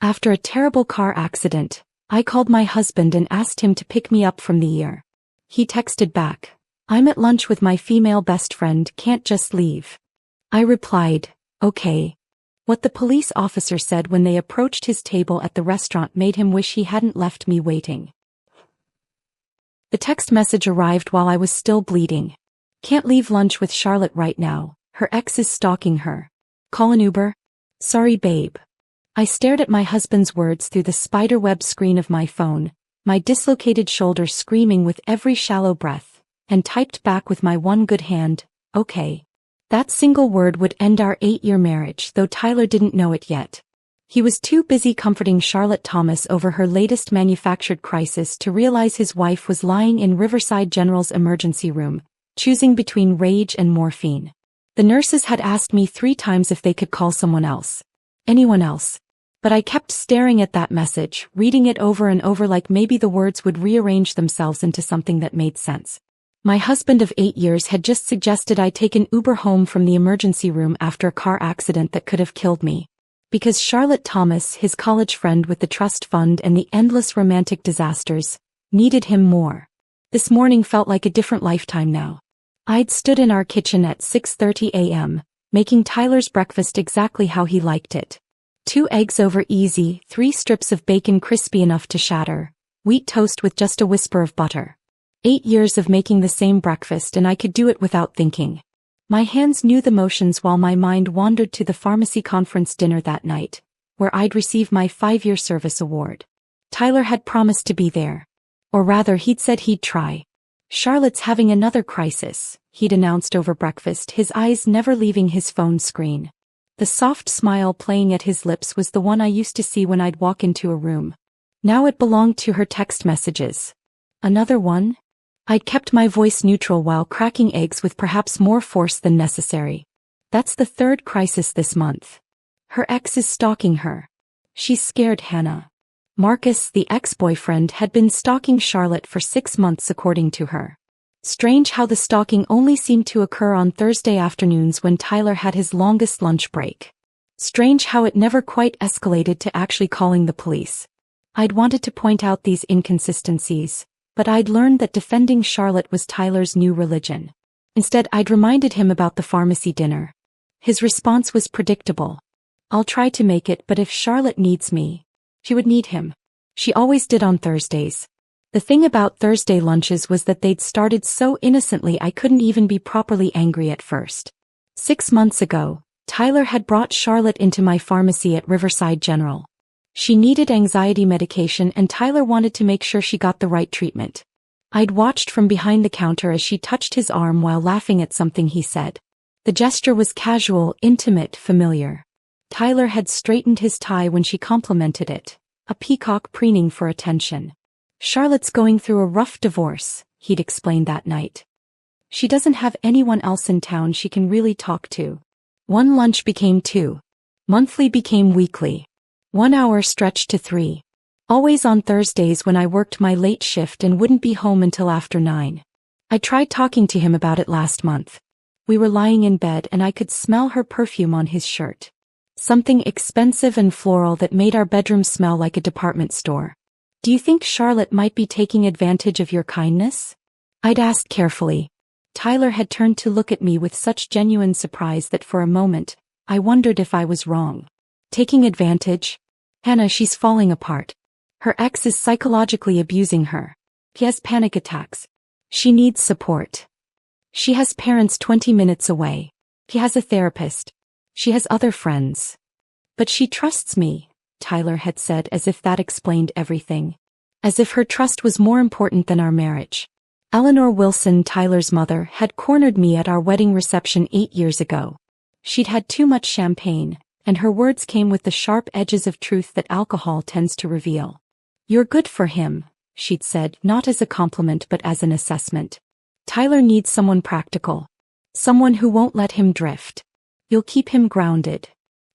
After a terrible car accident, I called my husband and asked him to pick me up from the ER. He texted back, "I'm at lunch with my female best friend, can't just leave." I replied, "Okay." What the police officer said when they approached his table at the restaurant made him wish he hadn't left me waiting. The text message arrived while I was still bleeding. "Can't leave lunch with Charlotte right now. Her ex is stalking her. Call an Uber?" "Sorry, babe." I stared at my husband's words through the spiderweb screen of my phone, my dislocated shoulder screaming with every shallow breath, and typed back with my one good hand, "Okay." That single word would end our 8-year marriage, though Tyler didn't know it yet. He was too busy comforting Charlotte Thomas over her latest manufactured crisis to realize his wife was lying in Riverside General's emergency room, choosing between rage and morphine. The nurses had asked me 3 times if they could call someone else. Anyone else. But I kept staring at that message, reading it over and over like maybe the words would rearrange themselves into something that made sense. My husband of 8 years had just suggested I take an Uber home from the emergency room after a car accident that could have killed me. Because Charlotte Thomas, his college friend with the trust fund and the endless romantic disasters, needed him more. This morning felt like a different lifetime now. I'd stood in our kitchen at 6:30 a.m., making Tyler's breakfast exactly how he liked it. 2 eggs over easy, 3 strips of bacon crispy enough to shatter, wheat toast with just a whisper of butter. 8 years of making the same breakfast and I could do it without thinking. My hands knew the motions while my mind wandered to the pharmacy conference dinner that night, where I'd receive my 5-year service award. Tyler had promised to be there. Or rather, he'd said he'd try. "Charlotte's having another crisis," he'd announced over breakfast, his eyes never leaving his phone screen. The soft smile playing at his lips was the one I used to see when I'd walk into a room. Now it belonged to her text messages. Another one? I'd kept my voice neutral while cracking eggs with perhaps more force than necessary. "That's the 3rd crisis this month. Her ex is stalking her. She's scared, Hannah." Marcus, the ex-boyfriend, had been stalking Charlotte for 6 months according to her. Strange how the stalking only seemed to occur on Thursday afternoons when Tyler had his longest lunch break. Strange how it never quite escalated to actually calling the police. I'd wanted to point out these inconsistencies, but I'd learned that defending Charlotte was Tyler's new religion. Instead, I'd reminded him about the pharmacy dinner. His response was predictable. "I'll try to make it, but if Charlotte needs me, she would need him. She always did on Thursdays." The thing about Thursday lunches was that they'd started so innocently I couldn't even be properly angry at first. 6 months ago, Tyler had brought Charlotte into my pharmacy at Riverside General. She needed anxiety medication and Tyler wanted to make sure she got the right treatment. I'd watched from behind the counter as she touched his arm while laughing at something he said. The gesture was casual, intimate, familiar. Tyler had straightened his tie when she complimented it, a peacock preening for attention. "Charlotte's going through a rough divorce," he'd explained that night. "She doesn't have anyone else in town she can really talk to." One lunch became 2. Monthly became weekly. 1 hour stretched to 3. Always on Thursdays when I worked my late shift and wouldn't be home until after 9. I tried talking to him about it last month. We were lying in bed and I could smell her perfume on his shirt. Something expensive and floral that made our bedroom smell like a department store. "Do you think Charlotte might be taking advantage of your kindness?" I'd asked carefully. Tyler had turned to look at me with such genuine surprise that for a moment, I wondered if I was wrong. "Taking advantage? Hannah, she's falling apart. Her ex is psychologically abusing her. He has panic attacks. She needs support. She has parents 20 minutes away. He has a therapist. She has other friends. But she trusts me," Tyler had said, as if that explained everything. As if her trust was more important than our marriage. Eleanor Wilson, Tyler's mother, had cornered me at our wedding reception 8 years ago. She'd had too much champagne, and her words came with the sharp edges of truth that alcohol tends to reveal. "You're good for him," she'd said, not as a compliment but as an assessment. "Tyler needs someone practical. Someone who won't let him drift. You'll keep him grounded."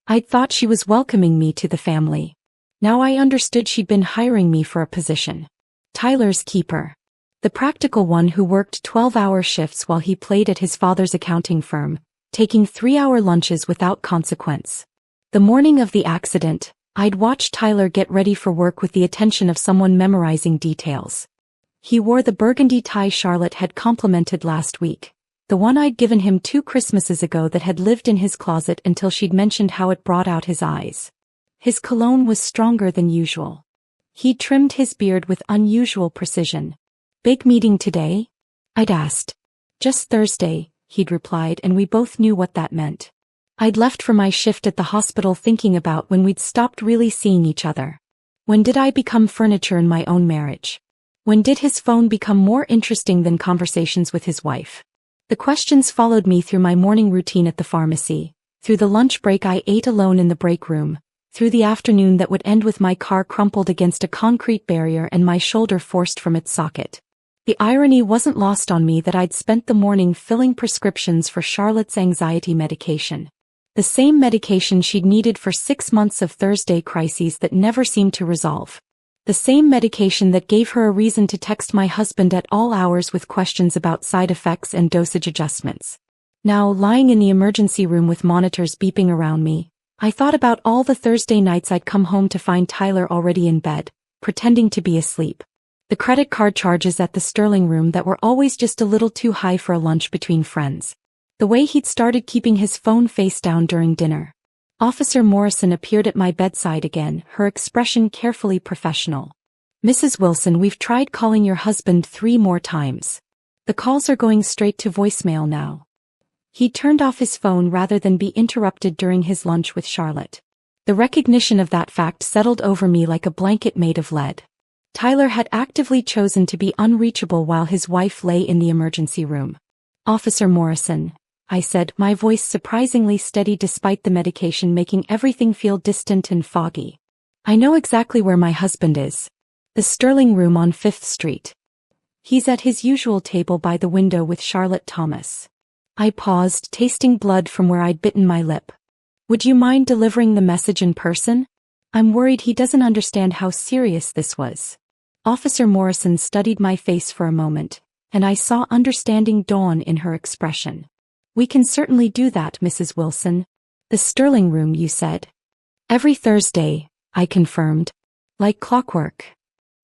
I'd thought she was welcoming me to the family. Now I understood she'd been hiring me for a position. Tyler's keeper. The practical one who worked 12-hour shifts while he played at his father's accounting firm, taking 3-hour lunches without consequence. The morning of the accident, I'd watched Tyler get ready for work with the attention of someone memorizing details. He wore the burgundy tie Charlotte had complimented last week, the one I'd given him 2 Christmases ago that had lived in his closet until she'd mentioned how it brought out his eyes. His cologne was stronger than usual. He trimmed his beard with unusual precision. "Big meeting today?" I'd asked. "Just Thursday," he'd replied, and we both knew what that meant. I'd left for my shift at the hospital thinking about when we'd stopped really seeing each other. When did I become furniture in my own marriage? When did his phone become more interesting than conversations with his wife? The questions followed me through my morning routine at the pharmacy, through the lunch break I ate alone in the break room, through the afternoon that would end with my car crumpled against a concrete barrier and my shoulder forced from its socket. The irony wasn't lost on me that I'd spent the morning filling prescriptions for Charlotte's anxiety medication. The same medication she'd needed for 6 months of Thursday crises that never seemed to resolve. The same medication that gave her a reason to text my husband at all hours with questions about side effects and dosage adjustments. Now, lying in the emergency room with monitors beeping around me, I thought about all the Thursday nights I'd come home to find Tyler already in bed, pretending to be asleep. The credit card charges at the Sterling room that were always just a little too high for a lunch between friends. The way he'd started keeping his phone face down during dinner. Officer Morrison appeared at my bedside again, her expression carefully professional. "Mrs. Wilson, we've tried calling your husband 3 more times. The calls are going straight to voicemail now." He turned off his phone rather than be interrupted during his lunch with Charlotte. The recognition of that fact settled over me like a blanket made of lead. Tyler had actively chosen to be unreachable while his wife lay in the emergency room. "Officer Morrison," I said, my voice surprisingly steady despite the medication making everything feel distant and foggy. "I know exactly where my husband is. The Sterling room on 5th Street. He's at his usual table by the window with Charlotte Thomas." I paused, tasting blood from where I'd bitten my lip. "Would you mind delivering the message in person? I'm worried he doesn't understand how serious this was." Officer Morrison studied my face for a moment, and I saw understanding dawn in her expression. "We can certainly do that, Mrs. Wilson. The Sterling room, you said?" "Every Thursday," I confirmed. "Like clockwork."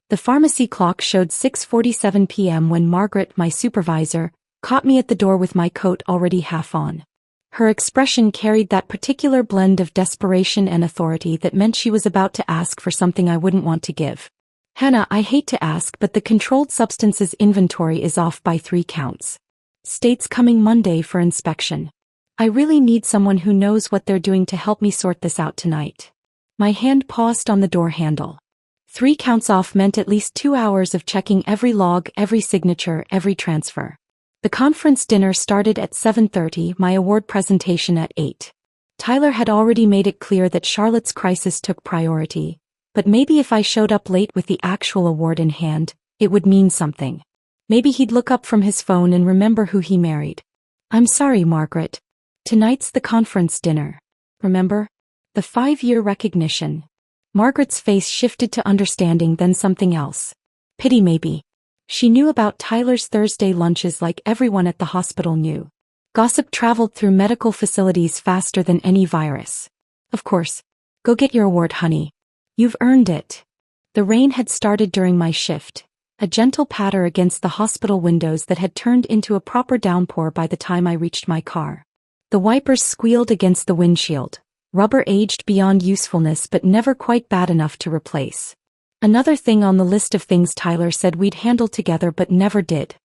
The pharmacy clock showed 6:47 p.m. when Margaret, my supervisor, caught me at the door with my coat already half on. Her expression carried that particular blend of desperation and authority that meant she was about to ask for something I wouldn't want to give. "Hannah, I hate to ask, but the controlled substances inventory is off by 3 counts. State's coming Monday for inspection. I really need someone who knows what they're doing to help me sort this out tonight." My hand paused on the door handle. 3 counts off meant at least 2 hours of checking every log, every signature, every transfer. The conference dinner started at 7:30, my award presentation at 8. Tyler had already made it clear that Charlotte's crisis took priority, but maybe if I showed up late with the actual award in hand, it would mean something. Maybe he'd look up from his phone and remember who he married. "I'm sorry, Margaret. Tonight's the conference dinner. Remember? The 5-year recognition." Margaret's face shifted to understanding, then something else. Pity maybe. She knew about Tyler's Thursday lunches like everyone at the hospital knew. Gossip traveled through medical facilities faster than any virus. "Of course. Go get your award, honey. You've earned it." The rain had started during my shift, a gentle patter against the hospital windows that had turned into a proper downpour by the time I reached my car. The wipers squealed against the windshield, rubber aged beyond usefulness but never quite bad enough to replace. Another thing on the list of things Tyler said we'd handle together but never did.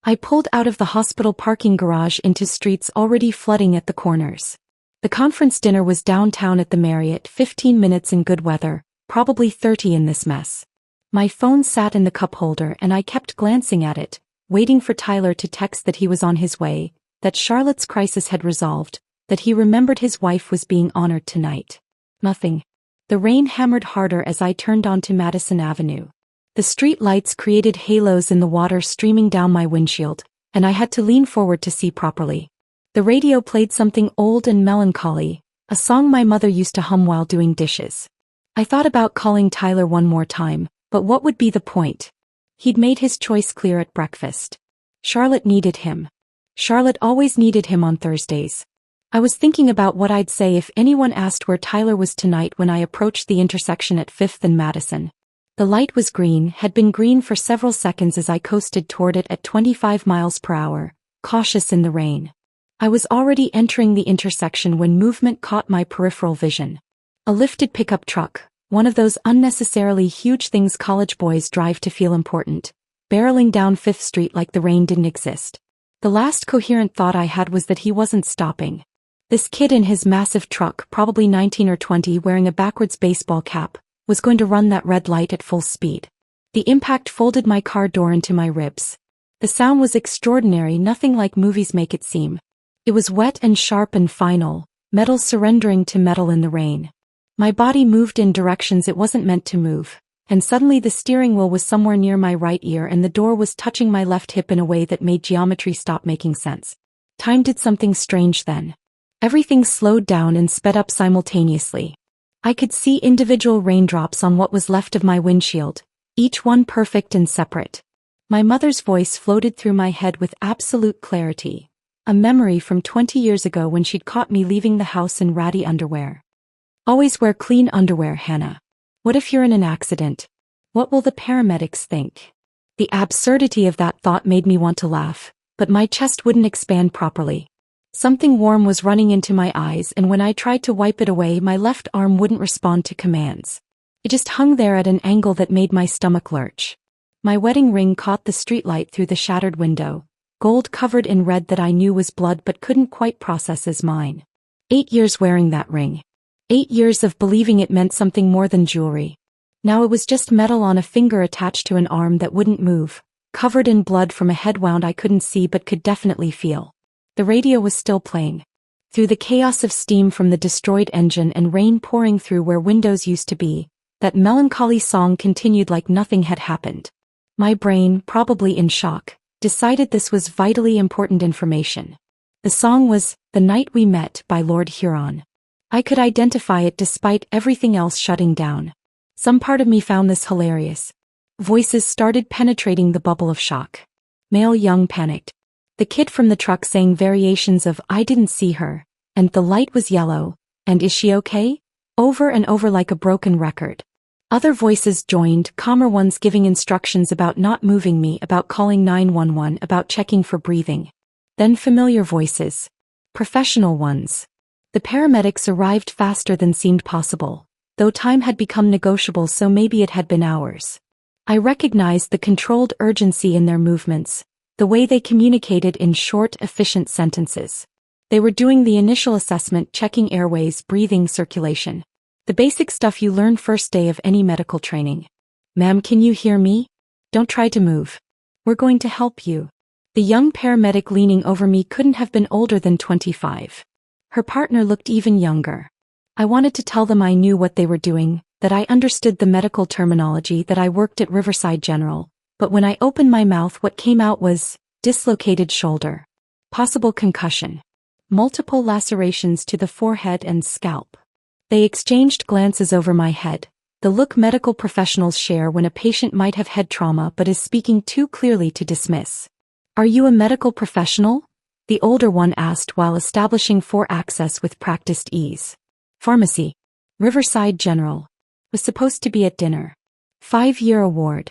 I pulled out of the hospital parking garage into streets already flooding at the corners. The conference dinner was downtown at the Marriott, 15 minutes in good weather, probably 30 in this mess. My phone sat in the cup holder and I kept glancing at it, waiting for Tyler to text that he was on his way, that Charlotte's crisis had resolved, that he remembered his wife was being honored tonight. Nothing. The rain hammered harder as I turned onto Madison Avenue. The street lights created halos in the water streaming down my windshield, and I had to lean forward to see properly. The radio played something old and melancholy, a song my mother used to hum while doing dishes. I thought about calling Tyler one more time, but what would be the point? He'd made his choice clear at breakfast. Charlotte needed him. Charlotte always needed him on Thursdays. I was thinking about what I'd say if anyone asked where Tyler was tonight when I approached the intersection at 5th and Madison. The light was green, had been green for several seconds as I coasted toward it at 25 miles per hour, cautious in the rain. I was already entering the intersection when movement caught my peripheral vision. A lifted pickup truck, one of those unnecessarily huge things college boys drive to feel important, barreling down 5th Street like the rain didn't exist. The last coherent thought I had was that he wasn't stopping. This kid in his massive truck, probably 19 or 20, wearing a backwards baseball cap, was going to run that red light at full speed. The impact folded my car door into my ribs. The sound was extraordinary, nothing like movies make it seem. It was wet and sharp and final, metal surrendering to metal in the rain. My body moved in directions it wasn't meant to move, and suddenly the steering wheel was somewhere near my right ear and the door was touching my left hip in a way that made geometry stop making sense. Time did something strange then. Everything slowed down and sped up simultaneously. I could see individual raindrops on what was left of my windshield, each one perfect and separate. My mother's voice floated through my head with absolute clarity, a memory from 20 years ago when she'd caught me leaving the house in ratty underwear. Always wear clean underwear, Hannah. What if you're in an accident? What will the paramedics think? The absurdity of that thought made me want to laugh, but my chest wouldn't expand properly. Something warm was running into my eyes, and when I tried to wipe it away, my left arm wouldn't respond to commands. It just hung there at an angle that made my stomach lurch. My wedding ring caught the streetlight through the shattered window, gold covered in red that I knew was blood but couldn't quite process as mine. 8 years wearing that ring. 8 years of believing it meant something more than jewelry. Now it was just metal on a finger attached to an arm that wouldn't move, covered in blood from a head wound I couldn't see but could definitely feel. The radio was still playing. Through the chaos of steam from the destroyed engine and rain pouring through where windows used to be, that melancholy song continued like nothing had happened. My brain, probably in shock, decided this was vitally important information. The song was "The Night We Met" by Lord Huron. I could identify it despite everything else shutting down. Some part of me found this hilarious. Voices started penetrating the bubble of shock. Male Young panicked. The kid from the truck sang variations of "I didn't see her," and "The light was yellow," and "Is she okay?" over and over like a broken record. Other voices joined, calmer ones giving instructions about not moving me, about calling 911, about checking for breathing. Then familiar voices. Professional ones. The paramedics arrived faster than seemed possible, though time had become negotiable, so maybe it had been hours. I recognized the controlled urgency in their movements, the way they communicated in short, efficient sentences. They were doing the initial assessment, checking airways, breathing, circulation. The basic stuff you learn first day of any medical training. "Ma'am, can you hear me? Don't try to move. We're going to help you." The young paramedic leaning over me couldn't have been older than 25. Her partner looked even younger. I wanted to tell them I knew what they were doing, that I understood the medical terminology, that I worked at Riverside General. But when I opened my mouth, what came out was dislocated shoulder, possible concussion, multiple lacerations to the forehead and scalp. They exchanged glances over my head, the look medical professionals share when a patient might have head trauma but is speaking too clearly to dismiss. "Are you a medical professional?" the older one asked while establishing for access with practiced ease. "Pharmacy. Riverside General. Was supposed to be at dinner. 5-year award."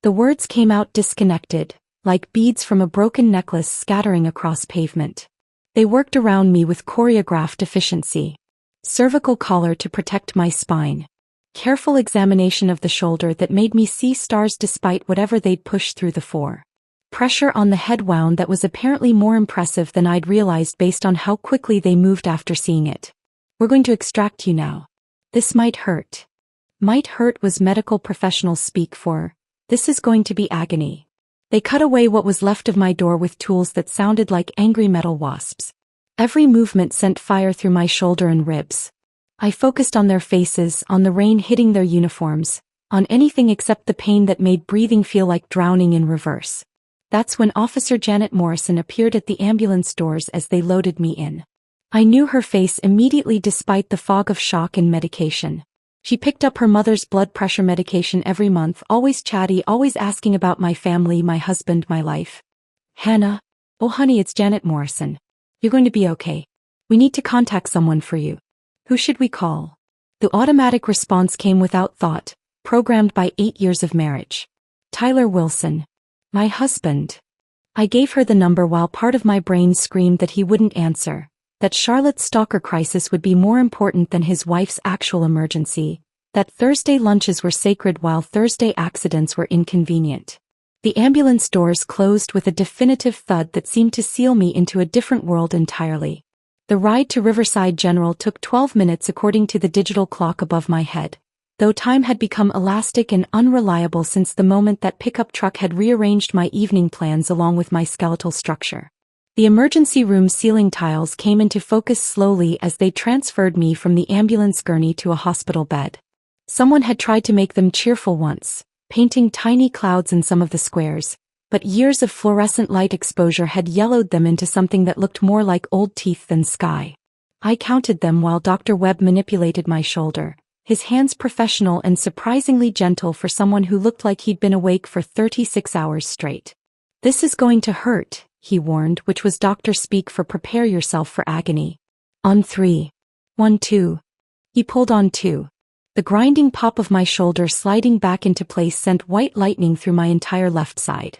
The words came out disconnected, like beads from a broken necklace scattering across pavement. They worked around me with choreographed efficiency. Cervical collar to protect my spine. Careful examination of the shoulder that made me see stars despite whatever they'd pushed through the fore. Pressure on the head wound that was apparently more impressive than I'd realized based on how quickly they moved after seeing it. "We're going to extract you now. This might hurt." Might hurt was medical professionals speak for. This is going to be agony. They cut away what was left of my door with tools that sounded like angry metal wasps. Every movement sent fire through my shoulder and ribs. I focused on their faces, on the rain hitting their uniforms, on anything except the pain that made breathing feel like drowning in reverse. That's when Officer Janet Morrison appeared at the ambulance doors as they loaded me in. I knew her face immediately despite the fog of shock and medication. She picked up her mother's blood pressure medication every month, always chatty, always asking about my family, my husband, my life. "Hannah. Oh honey, it's Janet Morrison. You're going to be okay. We need to contact someone for you. Who should we call? The automatic response came without thought, programmed by 8 years of marriage. Tyler Wilson. My husband. I gave her the number while part of my brain screamed that he wouldn't answer, that Charlotte's stalker crisis would be more important than his wife's actual emergency, that Thursday lunches were sacred while Thursday accidents were inconvenient. The ambulance doors closed with a definitive thud that seemed to seal me into a different world entirely. The ride to Riverside General took 12 minutes according to the digital clock above my head, though time had become elastic and unreliable since the moment that pickup truck had rearranged my evening plans along with my skeletal structure. The emergency room ceiling tiles came into focus slowly as they transferred me from the ambulance gurney to a hospital bed. Someone had tried to make them cheerful once, painting tiny clouds in some of the squares, but years of fluorescent light exposure had yellowed them into something that looked more like old teeth than sky. I counted them while Dr. Webb manipulated my shoulder, his hands professional and surprisingly gentle for someone who looked like he'd been awake for 36 hours straight. This is going to hurt, he warned, which was doctor speak for prepare yourself for agony. On 3. 1, 2. He pulled on 2. The grinding pop of my shoulder sliding back into place sent white lightning through my entire left side.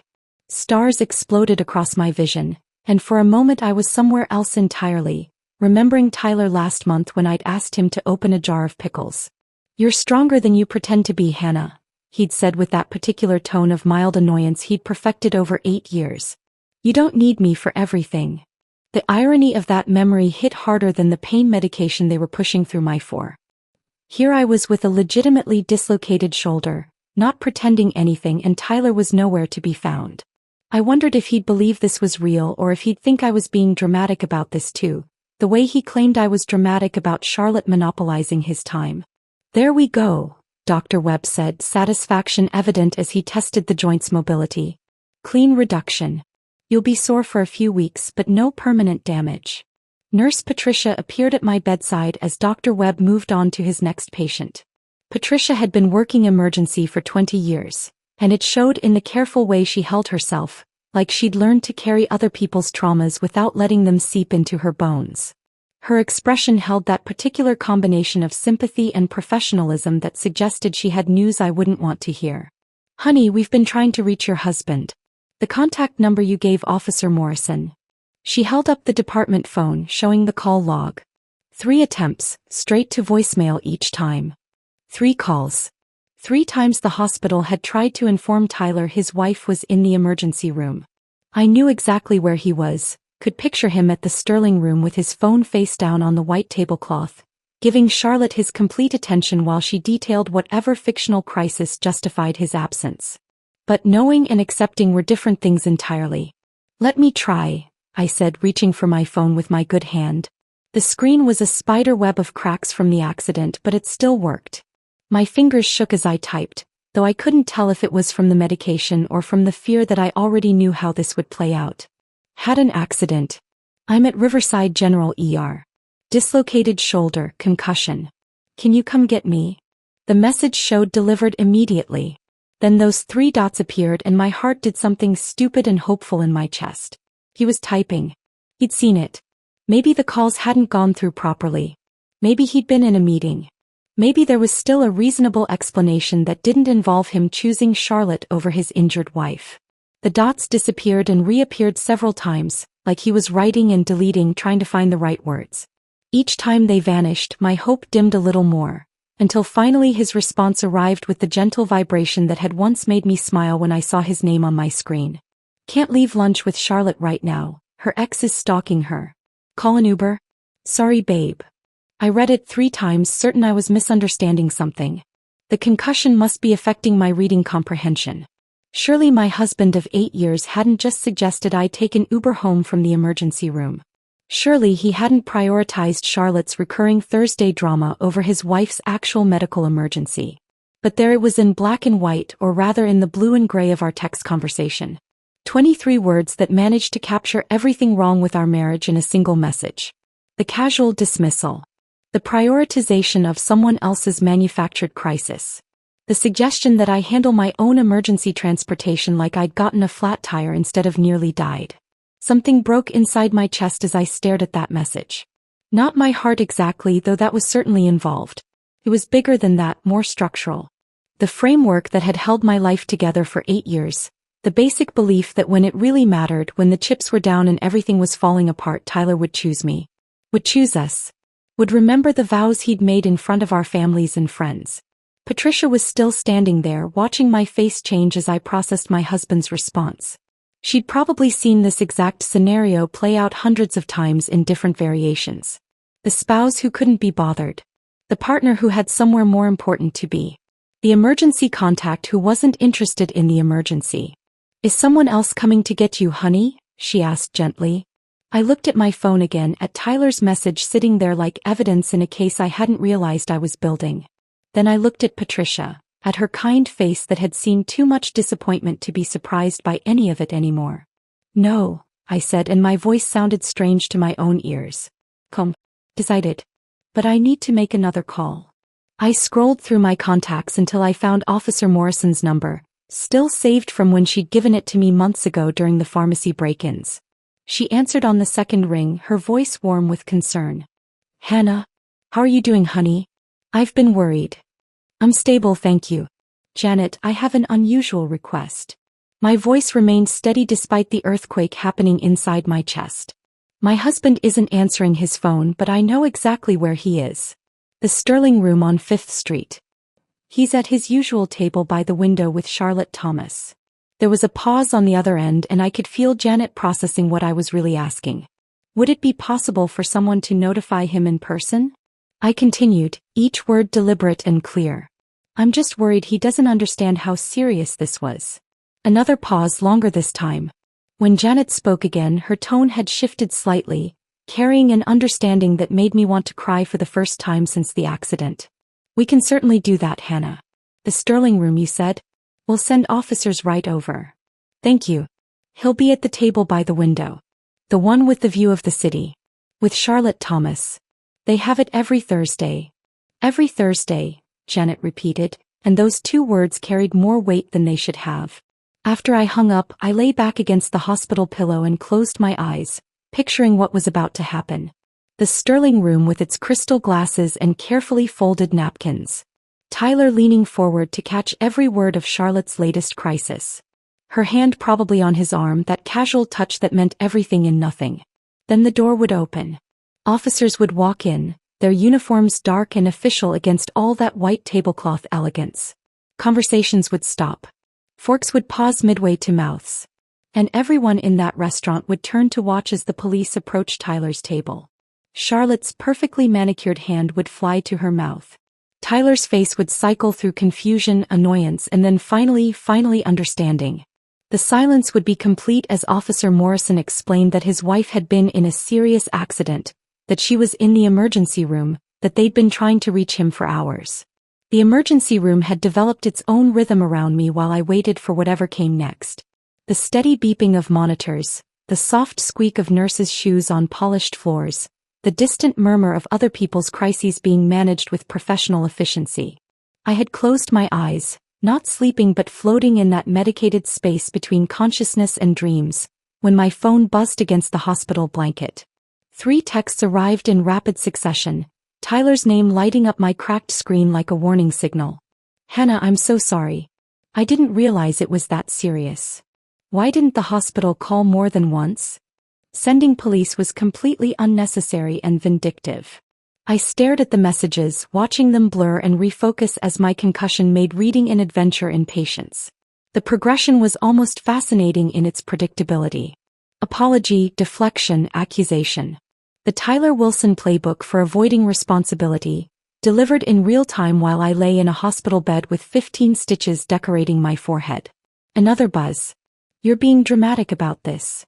Stars exploded across my vision, and for a moment I was somewhere else entirely, remembering Tyler last month when I'd asked him to open a jar of pickles. You're stronger than you pretend to be, Hannah, he'd said with that particular tone of mild annoyance he'd perfected over 8 years. You don't need me for everything. The irony of that memory hit harder than the pain medication they were pushing through my fore. Here I was with a legitimately dislocated shoulder, not pretending anything, and Tyler was nowhere to be found. I wondered if he'd believe this was real or if he'd think I was being dramatic about this too, the way he claimed I was dramatic about Charlotte monopolizing his time. There we go, Dr. Webb said, satisfaction evident as he tested the joint's mobility. Clean reduction. You'll be sore for a few weeks but no permanent damage. Nurse Patricia appeared at my bedside as Dr. Webb moved on to his next patient. Patricia had been working emergency for 20 years, and it showed in the careful way she held herself, like she'd learned to carry other people's traumas without letting them seep into her bones. Her expression held that particular combination of sympathy and professionalism that suggested she had news I wouldn't want to hear. Honey, we've been trying to reach your husband. The contact number you gave Officer Morrison. She held up the department phone, showing the call log. 3 attempts, straight to voicemail each time. 3 calls. 3 times the hospital had tried to inform Tyler his wife was in the emergency room. I knew exactly where he was, could picture him at the Sterling room with his phone face down on the white tablecloth, giving Charlotte his complete attention while she detailed whatever fictional crisis justified his absence. But knowing and accepting were different things entirely. Let me try, I said, reaching for my phone with my good hand. The screen was a spider web of cracks from the accident, but it still worked. My fingers shook as I typed, though I couldn't tell if it was from the medication or from the fear that I already knew how this would play out. Had an accident. I'm at Riverside General ER. Dislocated shoulder, concussion. Can you come get me? The message showed delivered immediately. Then those 3 dots appeared and my heart did something stupid and hopeful in my chest. He was typing. He'd seen it. Maybe the calls hadn't gone through properly. Maybe he'd been in a meeting. Maybe there was still a reasonable explanation that didn't involve him choosing Charlotte over his injured wife. The dots disappeared and reappeared several times, like he was writing and deleting, trying to find the right words. Each time they vanished, my hope dimmed a little more, until finally his response arrived with the gentle vibration that had once made me smile when I saw his name on my screen. Can't leave lunch with Charlotte right now, her ex is stalking her. Call an Uber? Sorry babe. I read it 3 times, certain I was misunderstanding something. The concussion must be affecting my reading comprehension. Surely my husband of 8 years hadn't just suggested I take an Uber home from the emergency room. Surely he hadn't prioritized Charlotte's recurring Thursday drama over his wife's actual medical emergency. But there it was in black and white, or rather in the blue and gray of our text conversation. 23 words that managed to capture everything wrong with our marriage in a single message. The casual dismissal. The prioritization of someone else's manufactured crisis. The suggestion that I handle my own emergency transportation like I'd gotten a flat tire instead of nearly died. Something broke inside my chest as I stared at that message. Not my heart exactly, though that was certainly involved. It was bigger than that, more structural. The framework that had held my life together for 8 years. The basic belief that when it really mattered, when the chips were down and everything was falling apart, Tyler would choose me. Would choose us. Would remember the vows he'd made in front of our families and friends. Patricia was still standing there, watching my face change as I processed my husband's response. She'd probably seen this exact scenario play out hundreds of times in different variations. The spouse who couldn't be bothered. The partner who had somewhere more important to be. The emergency contact who wasn't interested in the emergency. "Is someone else coming to get you, honey?" she asked gently. I looked at my phone again, at Tyler's message sitting there like evidence in a case I hadn't realized I was building. Then I looked at Patricia, at her kind face that had seen too much disappointment to be surprised by any of it anymore. "No," I said, and my voice sounded strange to my own ears. Decided. "But I need to make another call." I scrolled through my contacts until I found Officer Morrison's number, still saved from when she'd given it to me months ago during the pharmacy break-ins. She answered on the second ring, her voice warm with concern. "Hannah, how are you doing, honey? I've been worried." "I'm stable, thank you." "Janet, I have an unusual request." My voice remained steady despite the earthquake happening inside my chest. "My husband isn't answering his phone, but I know exactly where he is. The Sterling Room on 5th Street. He's at his usual table by the window with Charlotte Thomas." There was a pause on the other end, and I could feel Janet processing what I was really asking. Would it be possible for someone to notify him in person? I continued, each word deliberate and clear. "I'm just worried he doesn't understand how serious this was." Another pause, longer this time. When Janet spoke again, her tone had shifted slightly, carrying an understanding that made me want to cry for the first time since the accident. "We can certainly do that, Hannah." "The Sterling Room, you said?" "We'll send officers right over." "Thank you." "He'll be at the table by the window. The one with the view of the city. With Charlotte Thomas. They have it every Thursday." "Every Thursday," Janet repeated, and those 2 words carried more weight than they should have. After I hung up, I lay back against the hospital pillow and closed my eyes, picturing what was about to happen. The Sterling Room with its crystal glasses and carefully folded napkins. Tyler leaning forward to catch every word of Charlotte's latest crisis. Her hand probably on his arm, that casual touch that meant everything and nothing. Then the door would open. Officers would walk in, their uniforms dark and official against all that white tablecloth elegance. Conversations would stop. Forks would pause midway to mouths. And everyone in that restaurant would turn to watch as the police approached Tyler's table. Charlotte's perfectly manicured hand would fly to her mouth. Tyler's face would cycle through confusion, annoyance, and then finally understanding. The silence would be complete as Officer Morrison explained that his wife had been in a serious accident, that she was in the emergency room, that they'd been trying to reach him for hours. The emergency room had developed its own rhythm around me while I waited for whatever came next. The steady beeping of monitors, the soft squeak of nurses' shoes on polished floors, the distant murmur of other people's crises being managed with professional efficiency. I had closed my eyes, not sleeping but floating in that medicated space between consciousness and dreams, when my phone buzzed against the hospital blanket. 3 texts arrived in rapid succession, Tyler's name lighting up my cracked screen like a warning signal. "Hannah, I'm so sorry. I didn't realize it was that serious. Why didn't the hospital call more than once?" Sending police was completely unnecessary and vindictive. I stared at the messages, watching them blur and refocus as my concussion made reading an adventure in patience. The progression was almost fascinating in its predictability. Apology, deflection, accusation. The Tyler Wilson playbook for avoiding responsibility, delivered in real time while I lay in a hospital bed with 15 stitches decorating my forehead. Another buzz. "You're being dramatic about this."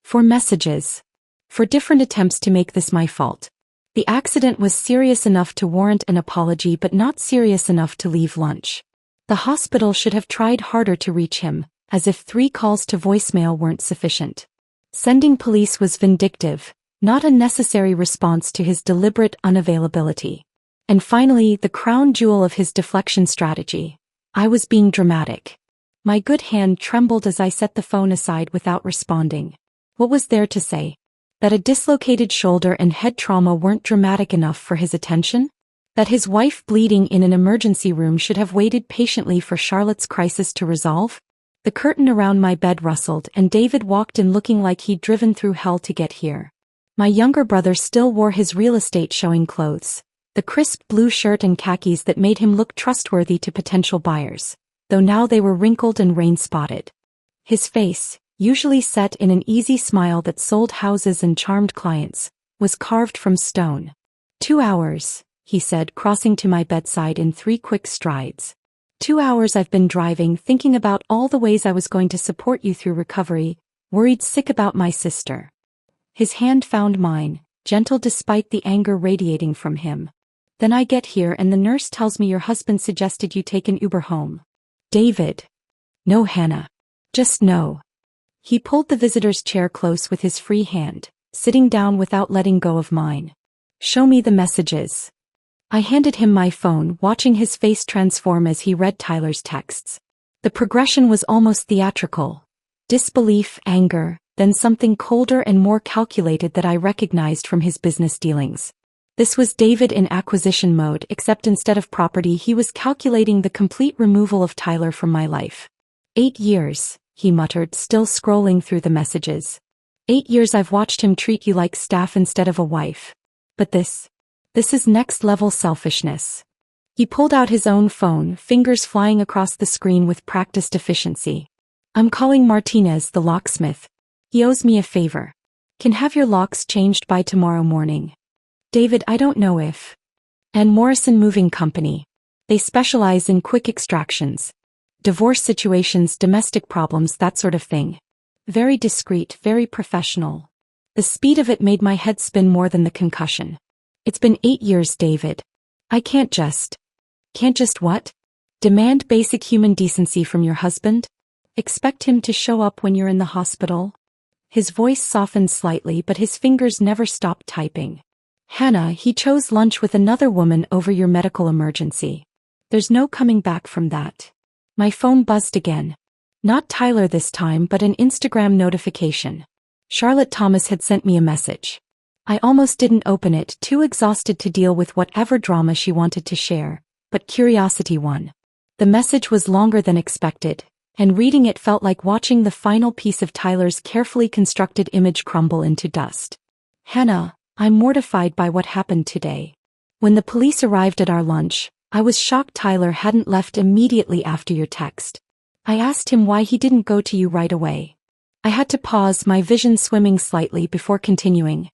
4 messages. 4 different attempts to make this my fault. The accident was serious enough to warrant an apology but not serious enough to leave lunch. The hospital should have tried harder to reach him, as if 3 calls to voicemail weren't sufficient. Sending police was vindictive, not a necessary response to his deliberate unavailability. And finally, the crown jewel of his deflection strategy. I was being dramatic. My good hand trembled as I set the phone aside without responding. What was there to say? That a dislocated shoulder and head trauma weren't dramatic enough for his attention? That his wife bleeding in an emergency room should have waited patiently for Charlotte's crisis to resolve? The curtain around my bed rustled and David walked in looking like he'd driven through hell to get here. My younger brother still wore his real estate showing clothes, the crisp blue shirt and khakis that made him look trustworthy to potential buyers, though now they were wrinkled and rain-spotted. His face, usually set in an easy smile that sold houses and charmed clients, was carved from stone. 2 hours, he said, crossing to my bedside in 3 quick strides. 2 hours I've been driving, thinking about all the ways I was going to support you through recovery, worried sick about my sister. His hand found mine, gentle despite the anger radiating from him. Then I get here and the nurse tells me your husband suggested you take an Uber home. David. No, Hannah. Just no. He pulled the visitor's chair close with his free hand, sitting down without letting go of mine. Show me the messages. I handed him my phone, watching his face transform as he read Tyler's texts. The progression was almost theatrical. Disbelief, anger, then something colder and more calculated that I recognized from his business dealings. This was David in acquisition mode, except instead of property he was calculating the complete removal of Tyler from my life. 8 years, he muttered, still scrolling through the messages. 8 years I've watched him treat you like staff instead of a wife. But this is next-level selfishness. He pulled out his own phone, fingers flying across the screen with practiced efficiency. I'm calling Martinez, the locksmith. He owes me a favor. Can have your locks changed by tomorrow morning. David, I don't know if. And Morrison Moving Company. They specialize in quick extractions. Divorce situations, domestic problems, that sort of thing. Very discreet, very professional. The speed of it made my head spin more than the concussion. It's been 8 years, David. I can't just what? Demand basic human decency from your husband? Expect him to show up when you're in the hospital? His voice softened slightly, but his fingers never stopped typing. Hannah, he chose lunch with another woman over your medical emergency. There's no coming back from that. My phone buzzed again. Not Tyler this time, but an Instagram notification. Charlotte Thomas had sent me a message. I almost didn't open it, too exhausted to deal with whatever drama she wanted to share, but curiosity won. The message was longer than expected, and reading it felt like watching the final piece of Tyler's carefully constructed image crumble into dust. Hannah, I'm mortified by what happened today. When the police arrived at our lunch, I was shocked Tyler hadn't left immediately after your text. I asked him why he didn't go to you right away. I had to pause, my vision swimming slightly before continuing.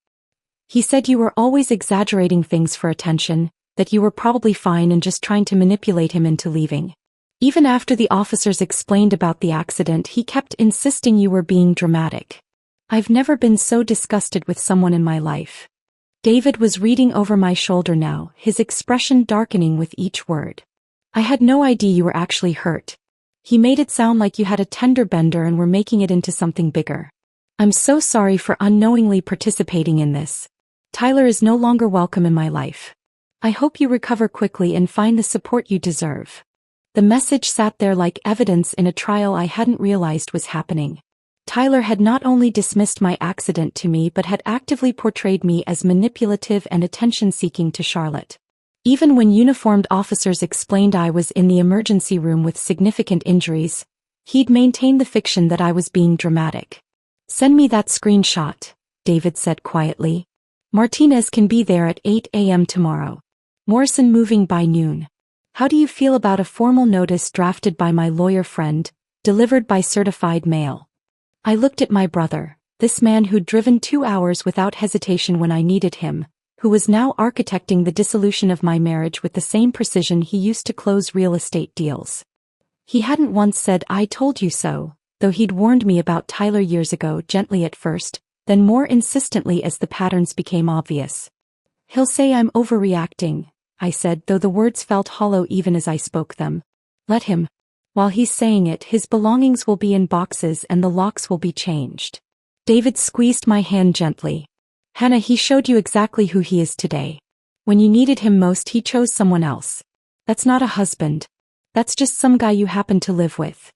He said you were always exaggerating things for attention, that you were probably fine and just trying to manipulate him into leaving. Even after the officers explained about the accident, he kept insisting you were being dramatic. I've never been so disgusted with someone in my life. David was reading over my shoulder now, his expression darkening with each word. I had no idea you were actually hurt. He made it sound like you had a tender bender and were making it into something bigger. I'm so sorry for unknowingly participating in this. Tyler is no longer welcome in my life. I hope you recover quickly and find the support you deserve. The message sat there like evidence in a trial I hadn't realized was happening. Tyler had not only dismissed my accident to me but had actively portrayed me as manipulative and attention-seeking to Charlotte. Even when uniformed officers explained I was in the emergency room with significant injuries, he'd maintained the fiction that I was being dramatic. Send me that screenshot, David said quietly. Martinez can be there at 8 a.m. tomorrow. Morrison Moving by noon. How do you feel about a formal notice drafted by my lawyer friend, delivered by certified mail? I looked at my brother, this man who'd driven 2 hours without hesitation when I needed him, who was now architecting the dissolution of my marriage with the same precision he used to close real estate deals. He hadn't once said I told you so, though he'd warned me about Tyler years ago, gently at first, then more insistently as the patterns became obvious. He'll say I'm overreacting, I said, though the words felt hollow even as I spoke them. Let him. While he's saying it, his belongings will be in boxes and the locks will be changed. David squeezed my hand gently. Hannah, he showed you exactly who he is today. When you needed him most, he chose someone else. That's not a husband. That's just some guy you happen to live with.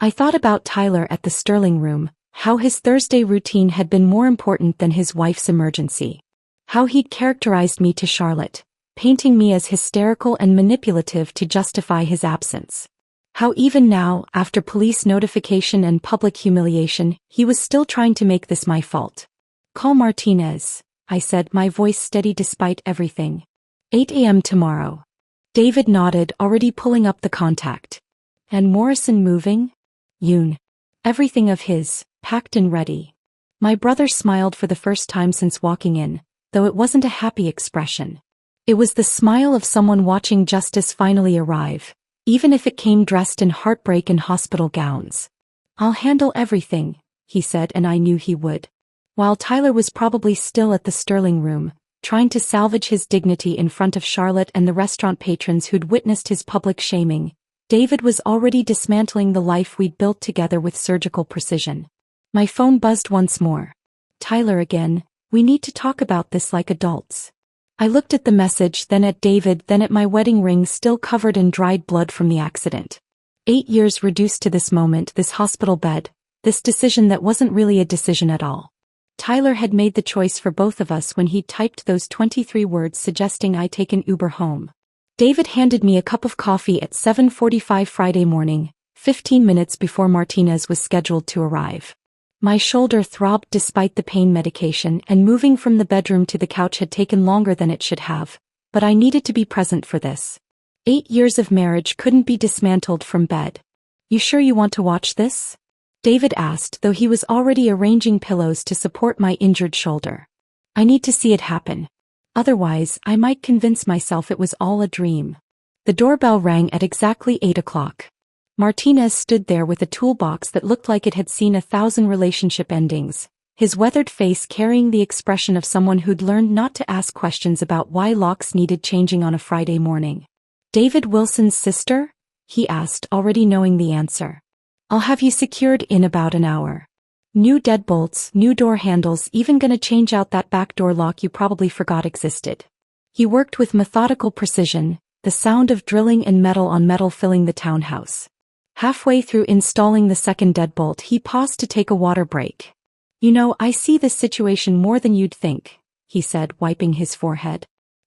I thought about Tyler at the Sterling Room, How his Thursday routine had been more important than his wife's emergency. How he'd characterized me to Charlotte, painting me as hysterical and manipulative to justify his absence. How even now, after police notification and public humiliation, he was still trying to make this my fault. "Call Martinez," I said, my voice steady despite everything. "8 a.m. tomorrow." David nodded, already pulling up the contact. "And Morrison moving?" "Yoon. Everything of his, packed and ready." My brother smiled for the first time since walking in, though it wasn't a happy expression. It was the smile of someone watching justice finally arrive, even if it came dressed in heartbreak and hospital gowns. "I'll handle everything," he said, and I knew he would. While Tyler was probably still at the Sterling Room, trying to salvage his dignity in front of Charlotte and the restaurant patrons who'd witnessed his public shaming, David was already dismantling the life we'd built together with surgical precision. My phone buzzed once more. "Tyler again, we need to talk about this like adults." I looked at the message, then at David, then at my wedding ring still covered in dried blood from the accident. 8 years reduced to this moment, this hospital bed, this decision that wasn't really a decision at all. Tyler had made the choice for both of us when he typed those 23 words suggesting I take an Uber home. David handed me a cup of coffee at 7:45 Friday morning, 15 minutes before Martinez was scheduled to arrive. My shoulder throbbed despite the pain medication, and moving from the bedroom to the couch had taken longer than it should have, but I needed to be present for this. 8 years of marriage couldn't be dismantled from bed. "You sure you want to watch this?" David asked, though he was already arranging pillows to support my injured shoulder. "I need to see it happen. Otherwise, I might convince myself it was all a dream." The doorbell rang at exactly 8 o'clock. Martinez stood there with a toolbox that looked like it had seen 1,000 relationship endings, his weathered face carrying the expression of someone who'd learned not to ask questions about why locks needed changing on a Friday morning. "David Wilson's sister?" he asked, already knowing the answer. "I'll have you secured in about an hour. New deadbolts, new door handles, even gonna change out that back door lock you probably forgot existed." He worked with methodical precision, the sound of drilling and metal on metal filling the townhouse. Halfway through installing the second deadbolt, he paused to take a water break. "You know, I see this situation more than you'd think," he said, wiping his forehead.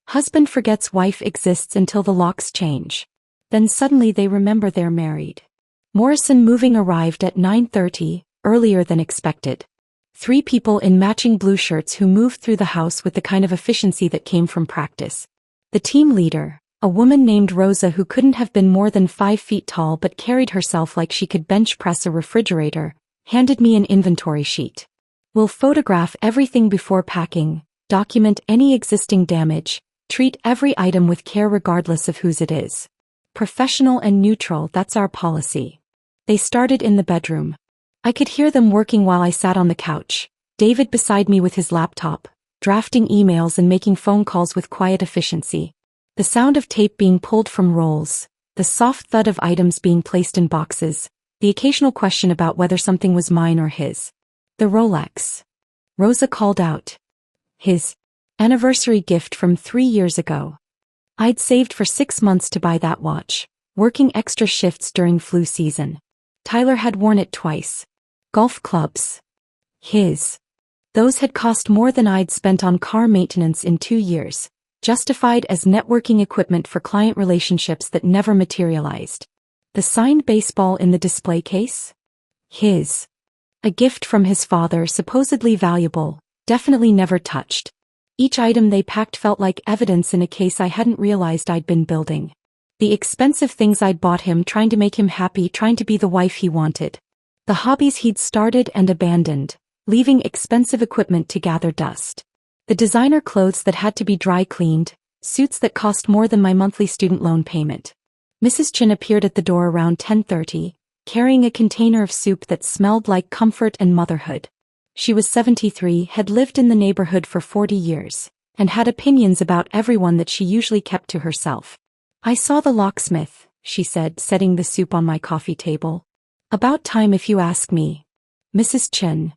"Husband forgets wife exists until the locks change. Then suddenly they remember they're married." Morrison moving arrived at 9:30, earlier than expected. 3 people in matching blue shirts who moved through the house with the kind of efficiency that came from practice. The team leader, a woman named Rosa who couldn't have been more than 5 feet tall but carried herself like she could bench press a refrigerator, handed me an inventory sheet. "We'll photograph everything before packing, document any existing damage, treat every item with care regardless of whose it is. Professional and neutral, that's our policy." They started in the bedroom. I could hear them working while I sat on the couch, David beside me with his laptop, drafting emails and making phone calls with quiet efficiency. The sound of tape being pulled from rolls, the soft thud of items being placed in boxes, the occasional question about whether something was mine or his. "The Rolex," Rosa called out. "His anniversary gift from 3 years ago. I'd saved for 6 months to buy that watch, working extra shifts during flu season. Tyler had worn it twice. Golf clubs. His. Those had cost more than I'd spent on car maintenance in 2 years. Justified as networking equipment for client relationships that never materialized. The signed baseball in the display case? His. A gift from his father, supposedly valuable, definitely never touched. Each item they packed felt like evidence in a case I hadn't realized I'd been building. The expensive things I'd bought him, trying to make him happy, trying to be the wife he wanted. The hobbies he'd started and abandoned, leaving expensive equipment to gather dust. The designer clothes that had to be dry cleaned, suits that cost more than my monthly student loan payment. Mrs. Chin appeared at the door around 10:30, carrying a container of soup that smelled like comfort and motherhood. She was 73, had lived in the neighborhood for 40 years, and had opinions about everyone that she usually kept to herself. "I saw the locksmith," she said, setting the soup on my coffee table. "About time if you ask me. Mrs. Chin.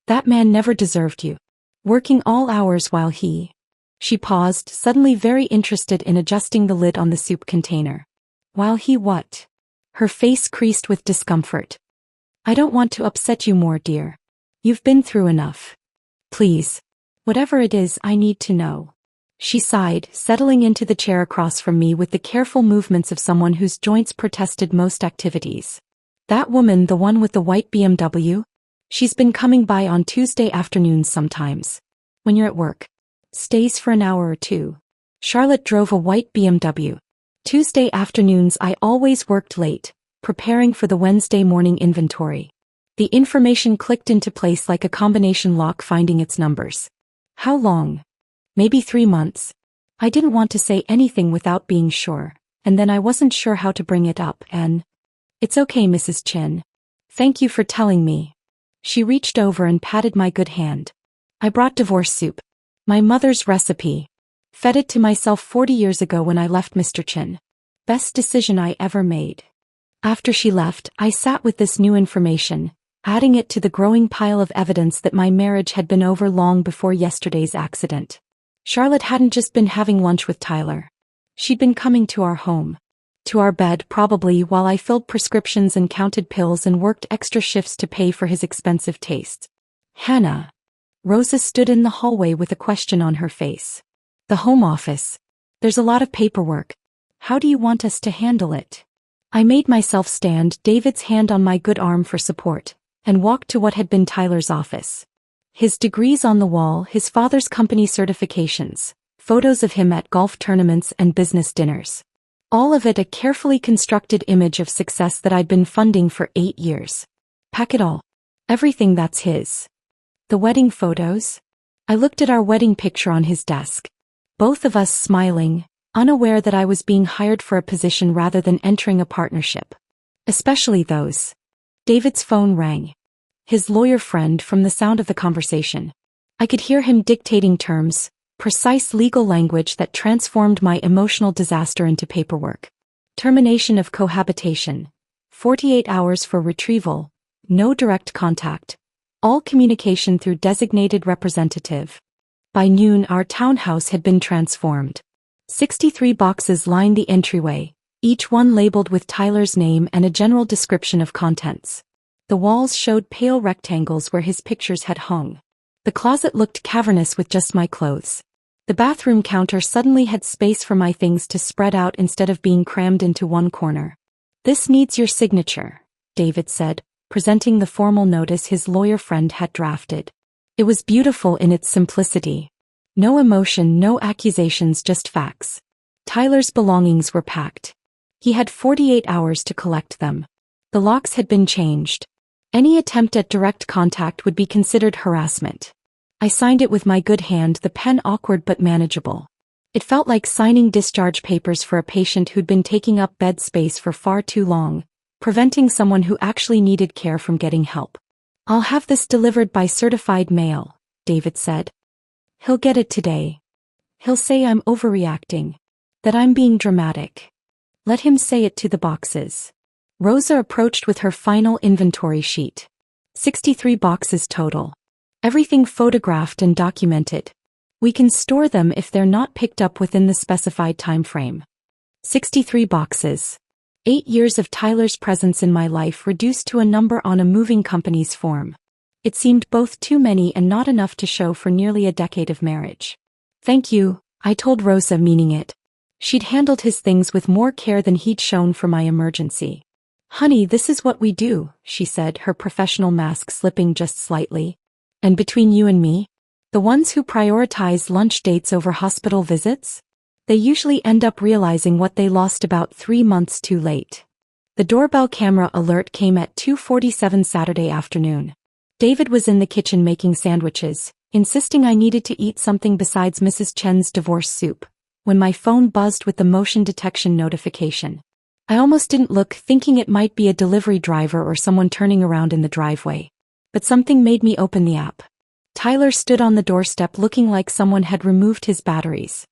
That man never deserved you. Working all hours while he..." She paused, suddenly very interested in adjusting the lid on the soup container. "While he what?" Her face creased with discomfort. "I don't want to upset you more, dear. You've been through enough. Please. Whatever it is, I need to know. She sighed, settling into the chair across from me with the careful movements of someone whose joints protested most activities. That woman, the one with the white BMW? She's been coming by on Tuesday afternoons sometimes. When you're at work. Stays for an hour or two. Charlotte drove a white BMW. Tuesday afternoons I always worked late, preparing for the Wednesday morning inventory. The information clicked into place like a combination lock finding its numbers. How long? Maybe 3 months. I didn't want to say anything without being sure, and then I wasn't sure how to bring it up, and... It's okay, Mrs. Chen. Thank you for telling me. She reached over and patted my good hand. I brought divorce soup. My mother's recipe. Fed it to myself 40 years ago when I left Mr. Chen. Best decision I ever made. After she left, I sat with this new information, adding it to the growing pile of evidence that my marriage had been over long before yesterday's accident. Charlotte hadn't just been having lunch with Tyler. She'd been coming to our home. To our bed, probably, while I filled prescriptions and counted pills and worked extra shifts to pay for his expensive tastes. Hannah. Rosa stood in the hallway with a question on her face. The home office. There's a lot of paperwork. How do you want us to handle it? I made myself stand, David's hand on my good arm for support, and walked to what had been Tyler's office. His degrees on the wall, his father's company certifications, photos of him at golf tournaments and business dinners. All of it a carefully constructed image of success that I'd been funding for 8 years. Pack it all. Everything that's his. The wedding photos? I looked at our wedding picture on his desk. Both of us smiling, unaware that I was being hired for a position rather than entering a partnership. Especially those. David's phone rang. His lawyer friend, from the sound of the conversation. I could hear him dictating terms, precise legal language that transformed my emotional disaster into paperwork. Termination of cohabitation. 48 hours for retrieval. No direct contact. All communication through designated representative. By noon, our townhouse had been transformed. 63 boxes lined the entryway, each one labeled with Tyler's name and a general description of contents. The walls showed pale rectangles where his pictures had hung. The closet looked cavernous with just my clothes. The bathroom counter suddenly had space for my things to spread out instead of being crammed into one corner. This needs your signature, David said, presenting the formal notice his lawyer friend had drafted. It was beautiful in its simplicity. No emotion, no accusations, just facts. Tyler's belongings were packed. He had 48 hours to collect them. The locks had been changed. Any attempt at direct contact would be considered harassment. I signed it with my good hand, the pen awkward but manageable. It felt like signing discharge papers for a patient who'd been taking up bed space for far too long, preventing someone who actually needed care from getting help. I'll have this delivered by certified mail, David said. He'll get it today. He'll say I'm overreacting. That I'm being dramatic. Let him say it to the boxes. Rosa approached with her final inventory sheet. 63 boxes total. Everything photographed and documented. We can store them if they're not picked up within the specified time frame. 63 boxes. 8 years of Tyler's presence in my life reduced to a number on a moving company's form. It seemed both too many and not enough to show for nearly a decade of marriage. Thank you, I told Rosa, meaning it. She'd handled his things with more care than he'd shown for my emergency. Honey, this is what we do, she said, her professional mask slipping just slightly. And between you and me, the ones who prioritize lunch dates over hospital visits? They usually end up realizing what they lost about 3 months too late. The doorbell camera alert came at 2:47 Saturday afternoon. David was in the kitchen making sandwiches, insisting I needed to eat something besides Mrs. Chen's divorce soup, when my phone buzzed with the motion detection notification. I almost didn't look, thinking it might be a delivery driver or someone turning around in the driveway. But something made me open the app. Tyler stood on the doorstep looking like someone had removed his batteries.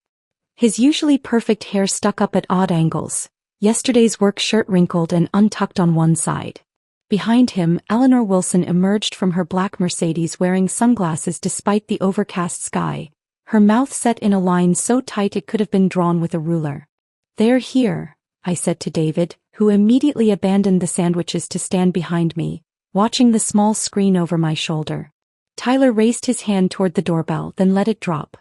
His usually perfect hair stuck up at odd angles, yesterday's work shirt wrinkled and untucked on one side. Behind him, Eleanor Wilson emerged from her black Mercedes wearing sunglasses despite the overcast sky, her mouth set in a line so tight it could have been drawn with a ruler. They're here, I said to David, who immediately abandoned the sandwiches to stand behind me, watching the small screen over my shoulder. Tyler raised his hand toward the doorbell, then let it drop.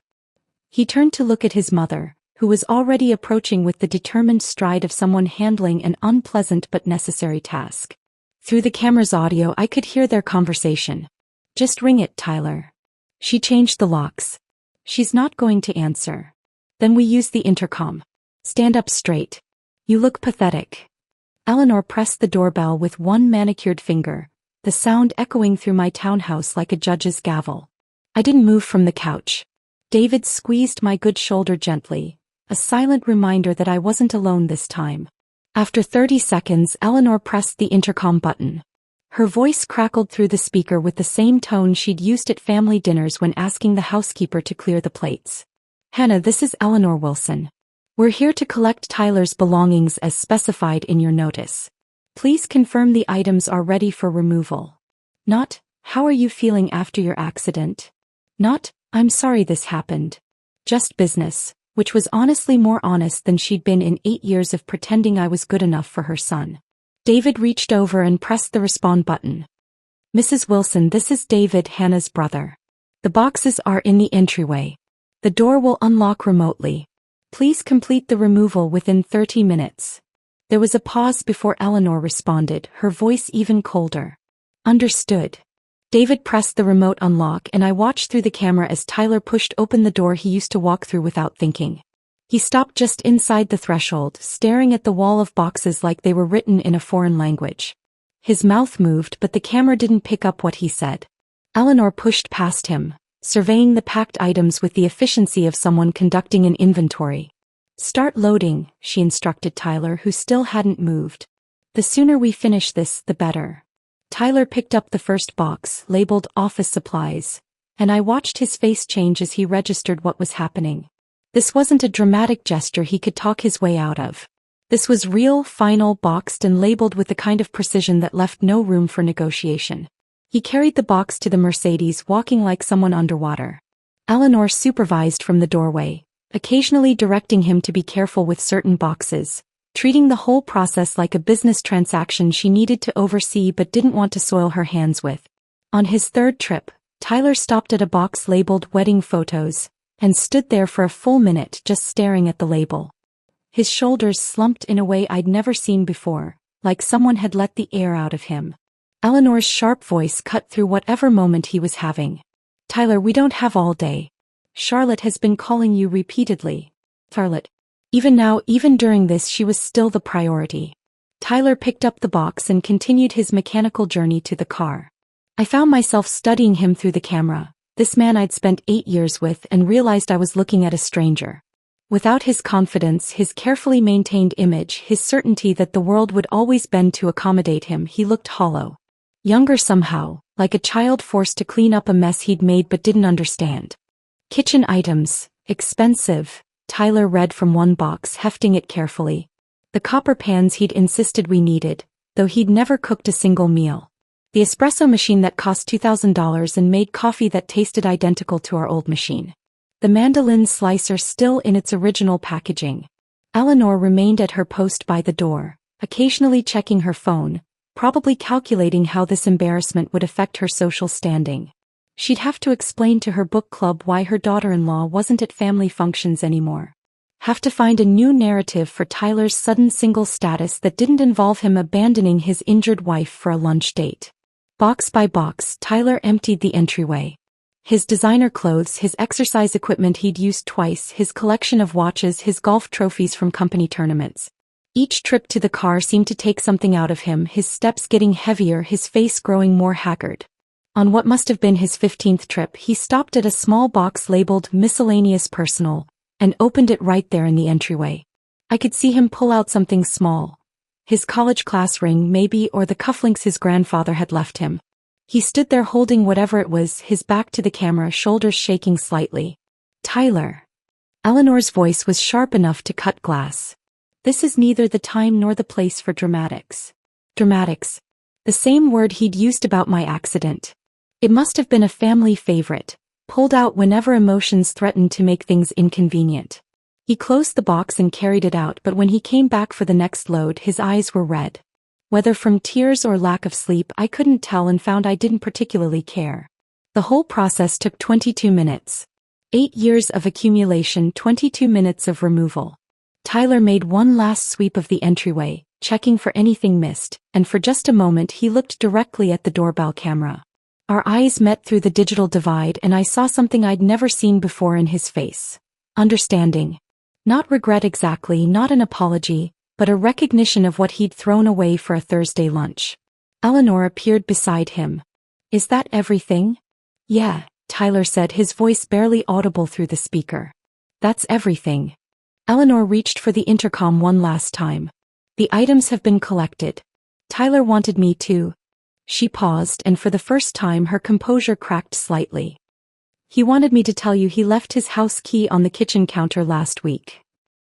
He turned to look at his mother, who was already approaching with the determined stride of someone handling an unpleasant but necessary task. Through the camera's audio, I could hear their conversation. "Just ring it, Tyler." She changed the locks. "She's not going to answer." "Then we use the intercom." "Stand up straight. You look pathetic." Eleanor pressed the doorbell with one manicured finger, the sound echoing through my townhouse like a judge's gavel. I didn't move from the couch. David squeezed my good shoulder gently, a silent reminder that I wasn't alone this time. After 30 seconds, Eleanor pressed the intercom button. Her voice crackled through the speaker with the same tone she'd used at family dinners when asking the housekeeper to clear the plates. "Hannah, this is Eleanor Wilson. We're here to collect Tyler's belongings as specified in your notice. Please confirm the items are ready for removal." Not, "How are you feeling after your accident?" Not, "I'm sorry this happened." Just business, which was honestly more honest than she'd been in 8 years of pretending I was good enough for her son. David reached over and pressed the respond button. "Mrs. Wilson, this is David, Hannah's brother. The boxes are in the entryway. The door will unlock remotely. Please complete the removal within 30 minutes. There was a pause before Eleanor responded, her voice even colder. "Understood." David pressed the remote unlock and I watched through the camera as Tyler pushed open the door he used to walk through without thinking. He stopped just inside the threshold, staring at the wall of boxes like they were written in a foreign language. His mouth moved, but the camera didn't pick up what he said. Eleanor pushed past him, surveying the packed items with the efficiency of someone conducting an inventory. "Start loading," she instructed Tyler, who still hadn't moved. "The sooner we finish this, the better." Tyler picked up the first box, labeled office supplies, and I watched his face change as he registered what was happening. This wasn't a dramatic gesture he could talk his way out of. This was real, final, boxed and labeled with the kind of precision that left no room for negotiation. He carried the box to the Mercedes, walking like someone underwater. Eleanor supervised from the doorway, occasionally directing him to be careful with certain boxes, treating the whole process like a business transaction she needed to oversee but didn't want to soil her hands with. On his third trip, Tyler stopped at a box labeled wedding photos, and stood there for a full minute just staring at the label. His shoulders slumped in a way I'd never seen before, like someone had let the air out of him. Eleanor's sharp voice cut through whatever moment he was having. "Tyler, we don't have all day. Charlotte has been calling you repeatedly." Charlotte. Even now, even during this, she was still the priority. Tyler picked up the box and continued his mechanical journey to the car. I found myself studying him through the camera, this man I'd spent 8 years with, and realized I was looking at a stranger. Without his confidence, his carefully maintained image, his certainty that the world would always bend to accommodate him, he looked hollow. Younger somehow, like a child forced to clean up a mess he'd made but didn't understand. "Kitchen items, expensive," Tyler read from one box, hefting it carefully. "The copper pans he'd insisted we needed, though he'd never cooked a single meal. The espresso machine that cost $2,000 and made coffee that tasted identical to our old machine. The mandolin slicer still in its original packaging." Eleanor remained at her post by the door, occasionally checking her phone, probably calculating how this embarrassment would affect her social standing. She'd have to explain to her book club why her daughter-in-law wasn't at family functions anymore. Have to find a new narrative for Tyler's sudden single status that didn't involve him abandoning his injured wife for a lunch date. Box by box, Tyler emptied the entryway. His designer clothes, his exercise equipment he'd used twice, his collection of watches, his golf trophies from company tournaments. Each trip to the car seemed to take something out of him, his steps getting heavier, his face growing more haggard. On what must have been his 15th trip, he stopped at a small box labeled Miscellaneous Personal, and opened it right there in the entryway. I could see him pull out something small. His college class ring, maybe, or the cufflinks his grandfather had left him. He stood there holding whatever it was, his back to the camera, shoulders shaking slightly. "Tyler." Eleanor's voice was sharp enough to cut glass. "This is neither the time nor the place for dramatics." Dramatics. The same word he'd used about my accident. It must have been a family favorite, pulled out whenever emotions threatened to make things inconvenient. He closed the box and carried it out, but when he came back for the next load, his eyes were red. Whether from tears or lack of sleep, I couldn't tell, and found I didn't particularly care. The whole process took 22 minutes. 8 years of accumulation, 22 minutes of removal. Tyler made one last sweep of the entryway, checking for anything missed, and for just a moment he looked directly at the doorbell camera. Our eyes met through the digital divide and I saw something I'd never seen before in his face. Understanding. Not regret exactly, not an apology, but a recognition of what he'd thrown away for a Thursday lunch. Eleanor appeared beside him. Is that everything? Yeah, Tyler said, his voice barely audible through the speaker. That's everything. Eleanor reached for the intercom one last time. The items have been collected. Tyler wanted me to. She paused and for the first time her composure cracked slightly. He wanted me to tell you he left his house key on the kitchen counter last week.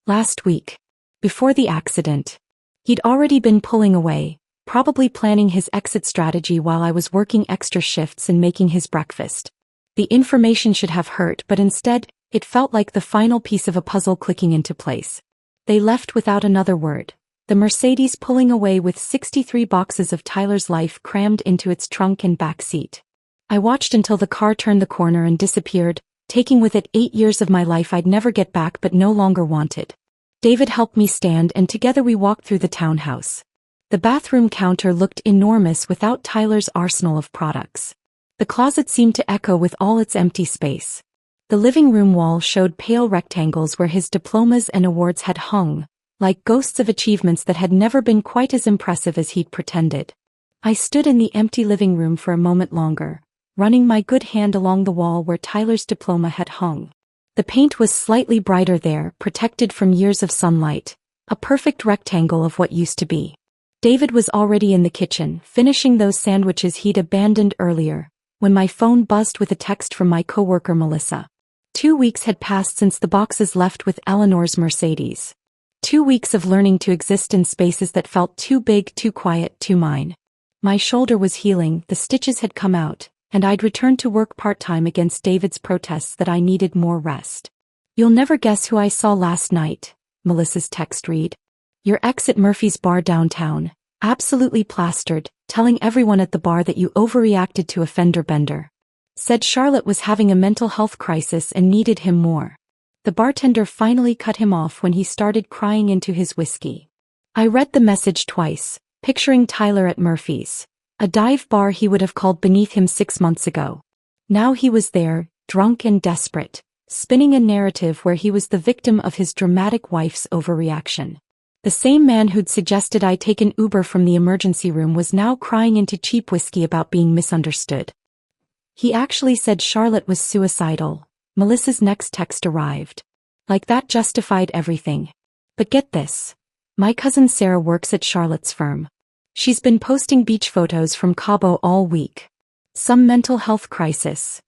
Last week. Before the accident. He'd already been pulling away, probably planning his exit strategy while I was working extra shifts and making his breakfast. The information should have hurt, but instead, it felt like the final piece of a puzzle clicking into place. They left without another word. The Mercedes pulling away with 63 boxes of Tyler's life crammed into its trunk and back seat. I watched until the car turned the corner and disappeared, taking with it 8 years of my life I'd never get back but no longer wanted. David helped me stand and together we walked through the townhouse. The bathroom counter looked enormous without Tyler's arsenal of products. The closet seemed to echo with all its empty space. The living room wall showed pale rectangles where his diplomas and awards had hung, like ghosts of achievements that had never been quite as impressive as he'd pretended. I stood in the empty living room for a moment longer, running my good hand along the wall where Tyler's diploma had hung. The paint was slightly brighter there, protected from years of sunlight, a perfect rectangle of what used to be. David was already in the kitchen, finishing those sandwiches he'd abandoned earlier, when my phone buzzed with a text from my coworker Melissa. 2 weeks had passed since the boxes left with Eleanor's Mercedes. 2 weeks of learning to exist in spaces that felt too big, too quiet, too mine. My shoulder was healing, the stitches had come out, and I'd returned to work part-time against David's protests that I needed more rest. You'll never guess who I saw last night, Melissa's text read. Your ex at Murphy's bar downtown, absolutely plastered, telling everyone at the bar that you overreacted to a fender bender. Said Charlotte was having a mental health crisis and needed him more. The bartender finally cut him off when he started crying into his whiskey. I read the message twice, picturing Tyler at Murphy's, a dive bar he would have called beneath him 6 months ago. Now he was there, drunk and desperate, spinning a narrative where he was the victim of his dramatic wife's overreaction. The same man who'd suggested I take an Uber from the emergency room was now crying into cheap whiskey about being misunderstood. He actually said Charlotte was suicidal. Melissa's next text arrived. Like that justified everything. But get this. My cousin Sarah works at Charlotte's firm. She's been posting beach photos from Cabo all week. Some mental health crisis.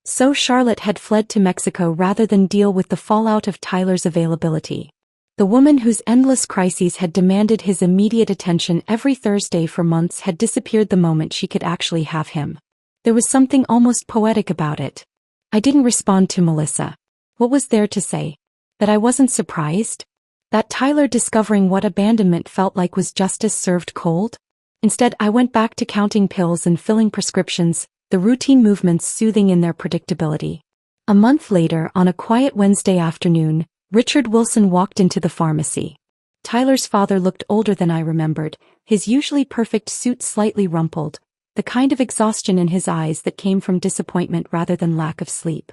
So Charlotte had fled to Mexico rather than deal with the fallout of Tyler's availability. The woman whose endless crises had demanded his immediate attention every Thursday for months had disappeared the moment she could actually have him. There was something almost poetic about it. I didn't respond to Melissa. What was there to say? That I wasn't surprised? That Tyler discovering what abandonment felt like was justice served cold? Instead, I went back to counting pills and filling prescriptions, the routine movements soothing in their predictability. A month later, on a quiet Wednesday afternoon, Richard Wilson walked into the pharmacy. Tyler's father looked older than I remembered, his usually perfect suit slightly rumpled, the kind of exhaustion in his eyes that came from disappointment rather than lack of sleep.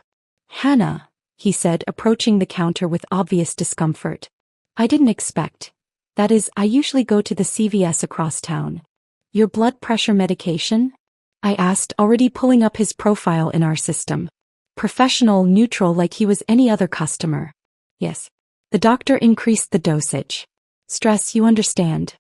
Hannah, he said, approaching the counter with obvious discomfort. I didn't expect. That is, I usually go to the CVS across town. Your blood pressure medication? I asked, already pulling up his profile in our system. Professional, neutral, like he was any other customer. Yes. The doctor increased the dosage. Stress, you understand.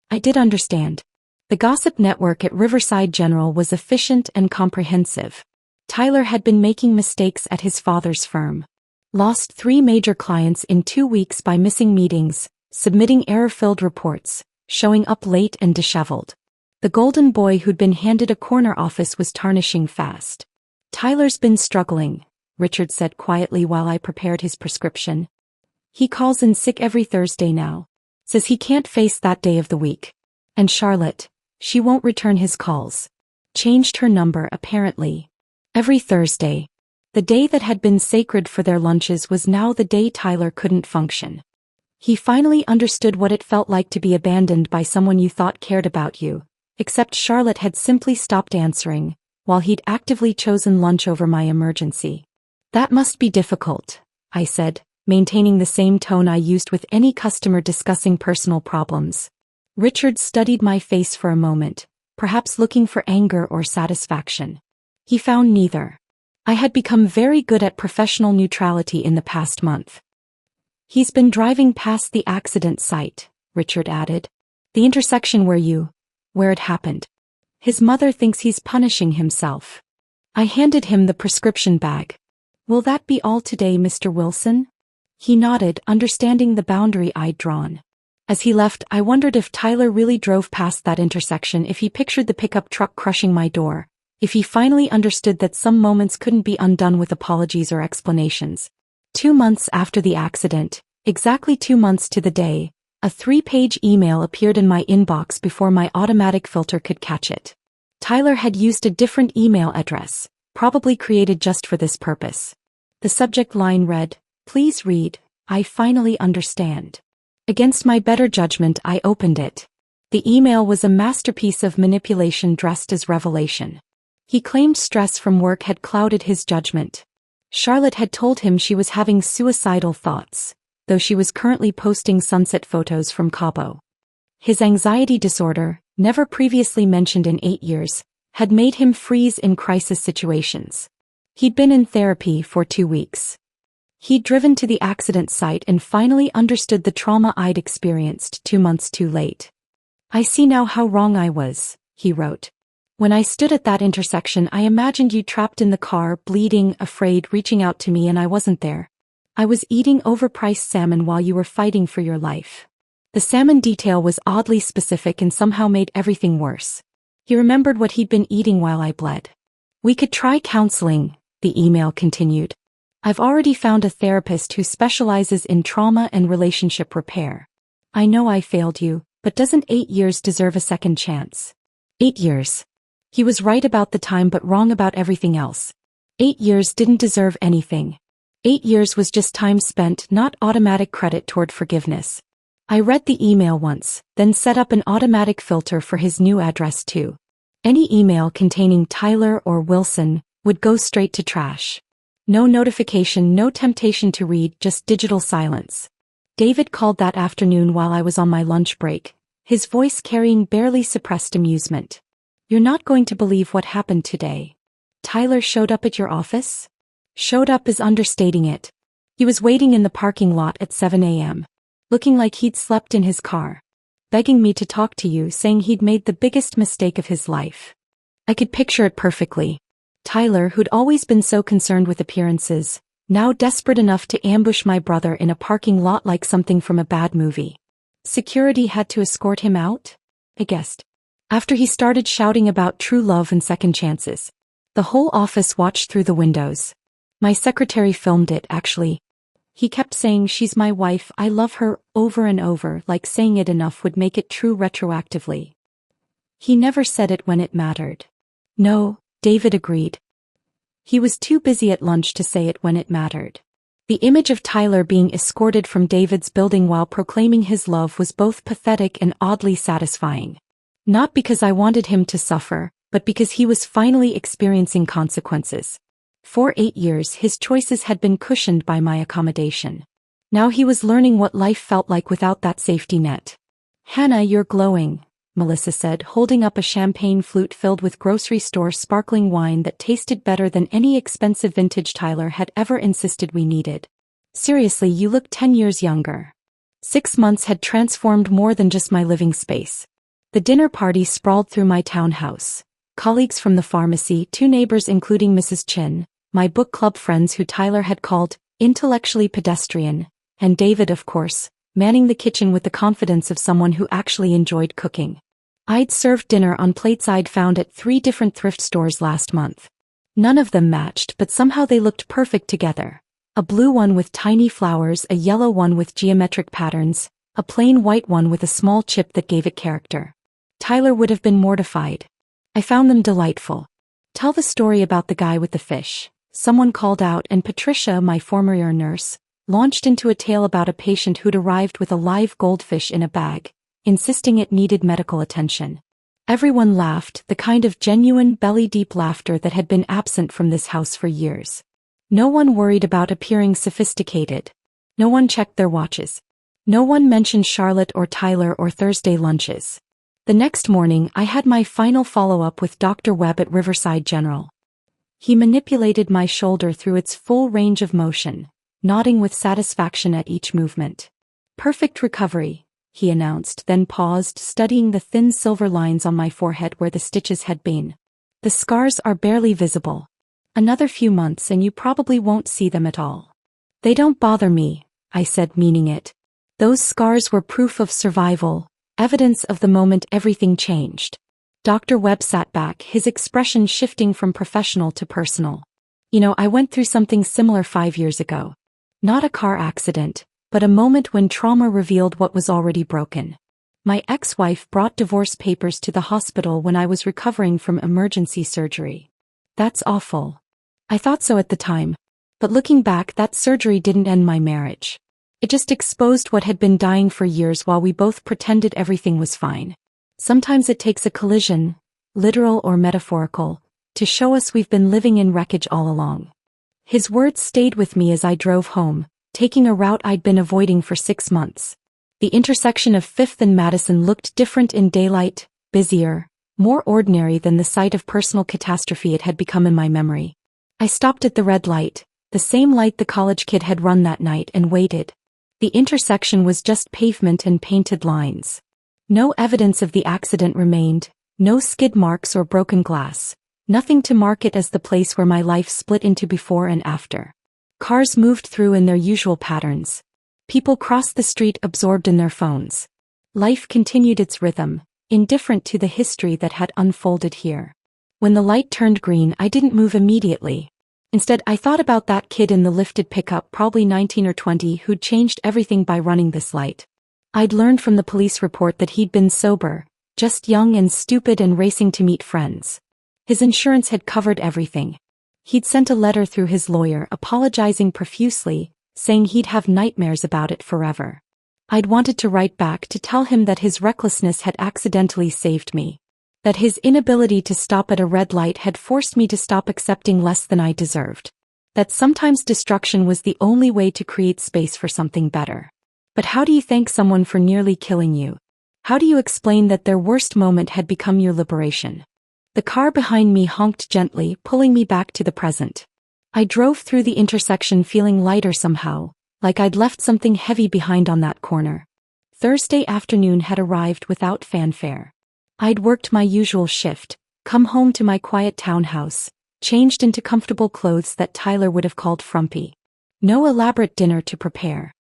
I did understand. The gossip network at Riverside General was efficient and comprehensive. Tyler had been making mistakes at his father's firm. Lost 3 major clients in 2 weeks by missing meetings, submitting error-filled reports, showing up late and disheveled. The golden boy who'd been handed a corner office was tarnishing fast. Tyler's been struggling, Richard said quietly while I prepared his prescription. He calls in sick every Thursday now. Says he can't face that day of the week. And Charlotte, she won't return his calls. Changed her number apparently. Every Thursday. The day that had been sacred for their lunches was now the day Tyler couldn't function. He finally understood what it felt like to be abandoned by someone you thought cared about you, except Charlotte had simply stopped answering, while he'd actively chosen lunch over my emergency. That must be difficult, I said, maintaining the same tone I used with any customer discussing personal problems. Richard studied my face for a moment, perhaps looking for anger or satisfaction. He found neither. I had become very good at professional neutrality in the past month. He's been driving past the accident site, Richard added. The intersection where it happened. His mother thinks he's punishing himself. I handed him the prescription bag. Will that be all today, Mr. Wilson? He nodded, understanding the boundary I'd drawn. As he left, I wondered if Tyler really drove past that intersection, if he pictured the pickup truck crushing my door, if he finally understood that some moments couldn't be undone with apologies or explanations. 2 months after the accident, exactly 2 months to the day, a 3-page email appeared in my inbox before my automatic filter could catch it. Tyler had used a different email address, probably created just for this purpose. The subject line read, "Please read, I finally understand." Against my better judgment, I opened it. The email was a masterpiece of manipulation dressed as revelation. He claimed stress from work had clouded his judgment. Charlotte had told him she was having suicidal thoughts, though she was currently posting sunset photos from Cabo. His anxiety disorder, never previously mentioned in 8 years, had made him freeze in crisis situations. He'd been in therapy for 2 weeks. He'd driven to the accident site and finally understood the trauma I'd experienced 2 months too late. "I see now how wrong I was," he wrote. "When I stood at that intersection, I imagined you trapped in the car, bleeding, afraid, reaching out to me, and I wasn't there. I was eating overpriced salmon while you were fighting for your life." The salmon detail was oddly specific and somehow made everything worse. He remembered what he'd been eating while I bled. "We could try counseling," the email continued. "I've already found a therapist who specializes in trauma and relationship repair. I know I failed you, but doesn't 8 years deserve a second chance?" 8 years. He was right about the time but wrong about everything else. 8 years didn't deserve anything. 8 years was just time spent, not automatic credit toward forgiveness. I read the email once, then set up an automatic filter for his new address too. Any email containing Tyler or Wilson would go straight to trash. No notification, no temptation to read, just digital silence. David called that afternoon while I was on my lunch break, his voice carrying barely suppressed amusement. "You're not going to believe what happened today. Tyler showed up at your office?" Showed up is understating it. He was waiting in the parking lot at 7 a.m., looking like he'd slept in his car, begging me to talk to you, saying he'd made the biggest mistake of his life. I could picture it perfectly. Tyler, who'd always been so concerned with appearances, now desperate enough to ambush my brother in a parking lot like something from a bad movie. Security had to escort him out? I guessed. After he started shouting about true love and second chances. The whole office watched through the windows. My secretary filmed it, actually. He kept saying, "She's my wife, I love her," over and over, like saying it enough would make it true retroactively. He never said it when it mattered. No, David agreed. He was too busy at lunch to say it when it mattered. The image of Tyler being escorted from David's building while proclaiming his love was both pathetic and oddly satisfying. Not because I wanted him to suffer, but because he was finally experiencing consequences. For 8 years his choices had been cushioned by my accommodation. Now he was learning what life felt like without that safety net. "Hannah, you're glowing," Melissa said, holding up a champagne flute filled with grocery store sparkling wine that tasted better than any expensive vintage Tyler had ever insisted we needed. "Seriously, you look 10 years younger." 6 months had transformed more than just my living space. The dinner party sprawled through my townhouse. Colleagues from the pharmacy, 2 neighbors including Mrs. Chin, my book club friends who Tyler had called intellectually pedestrian, and David, of course, manning the kitchen with the confidence of someone who actually enjoyed cooking. I'd served dinner on plates I'd found at 3 different thrift stores last month. None of them matched, but somehow they looked perfect together. A blue one with tiny flowers, a yellow one with geometric patterns, a plain white one with a small chip that gave it character. Tyler would have been mortified. I found them delightful. Tell the story about the guy with the fish. Someone called out and Patricia, my former ER nurse, launched into a tale about a patient who'd arrived with a live goldfish in a bag, insisting it needed medical attention. Everyone laughed, the kind of genuine belly-deep laughter that had been absent from this house for years. No one worried about appearing sophisticated. No one checked their watches. No one mentioned Charlotte or Tyler or Thursday lunches. The next morning, I had my final follow-up with Dr. Webb at Riverside General. He manipulated my shoulder through its full range of motion, nodding with satisfaction at each movement. "Perfect recovery," he announced, then paused, studying the thin silver lines on my forehead where the stitches had been. "The scars are barely visible. Another few months and you probably won't see them at all." "They don't bother me," I said, meaning it. Those scars were proof of survival, evidence of the moment everything changed. Dr. Webb sat back, his expression shifting from professional to personal. I went through something similar 5 years ago. Not a car accident, but a moment when trauma revealed what was already broken. My ex-wife brought divorce papers to the hospital when I was recovering from emergency surgery. That's awful. I thought so at the time. But looking back, that surgery didn't end my marriage. It just exposed what had been dying for years while we both pretended everything was fine. Sometimes it takes a collision, literal or metaphorical, to show us we've been living in wreckage all along. His words stayed with me as I drove home, taking a route I'd been avoiding for 6 months. The intersection of 5th and Madison looked different in daylight, busier, more ordinary than the site of personal catastrophe it had become in my memory. I stopped at the red light, the same light the college kid had run that night, and waited. The intersection was just pavement and painted lines. No evidence of the accident remained, no skid marks or broken glass, nothing to mark it as the place where my life split into before and after. Cars moved through in their usual patterns. People crossed the street absorbed in their phones. Life continued its rhythm, indifferent to the history that had unfolded here. When the light turned green, I didn't move immediately. Instead, I thought about that kid in the lifted pickup, probably 19 or 20, who'd changed everything by running this light. I'd learned from the police report that he'd been sober, just young and stupid and racing to meet friends. His insurance had covered everything. He'd sent a letter through his lawyer apologizing profusely, saying he'd have nightmares about it forever. I'd wanted to write back to tell him that his recklessness had accidentally saved me. That his inability to stop at a red light had forced me to stop accepting less than I deserved. That sometimes destruction was the only way to create space for something better. But how do you thank someone for nearly killing you? How do you explain that their worst moment had become your liberation? The car behind me honked gently, pulling me back to the present. I drove through the intersection feeling lighter somehow, like I'd left something heavy behind on that corner. Thursday afternoon had arrived without fanfare. I'd worked my usual shift, come home to my quiet townhouse, changed into comfortable clothes that Tyler would have called frumpy. No elaborate dinner to prepare.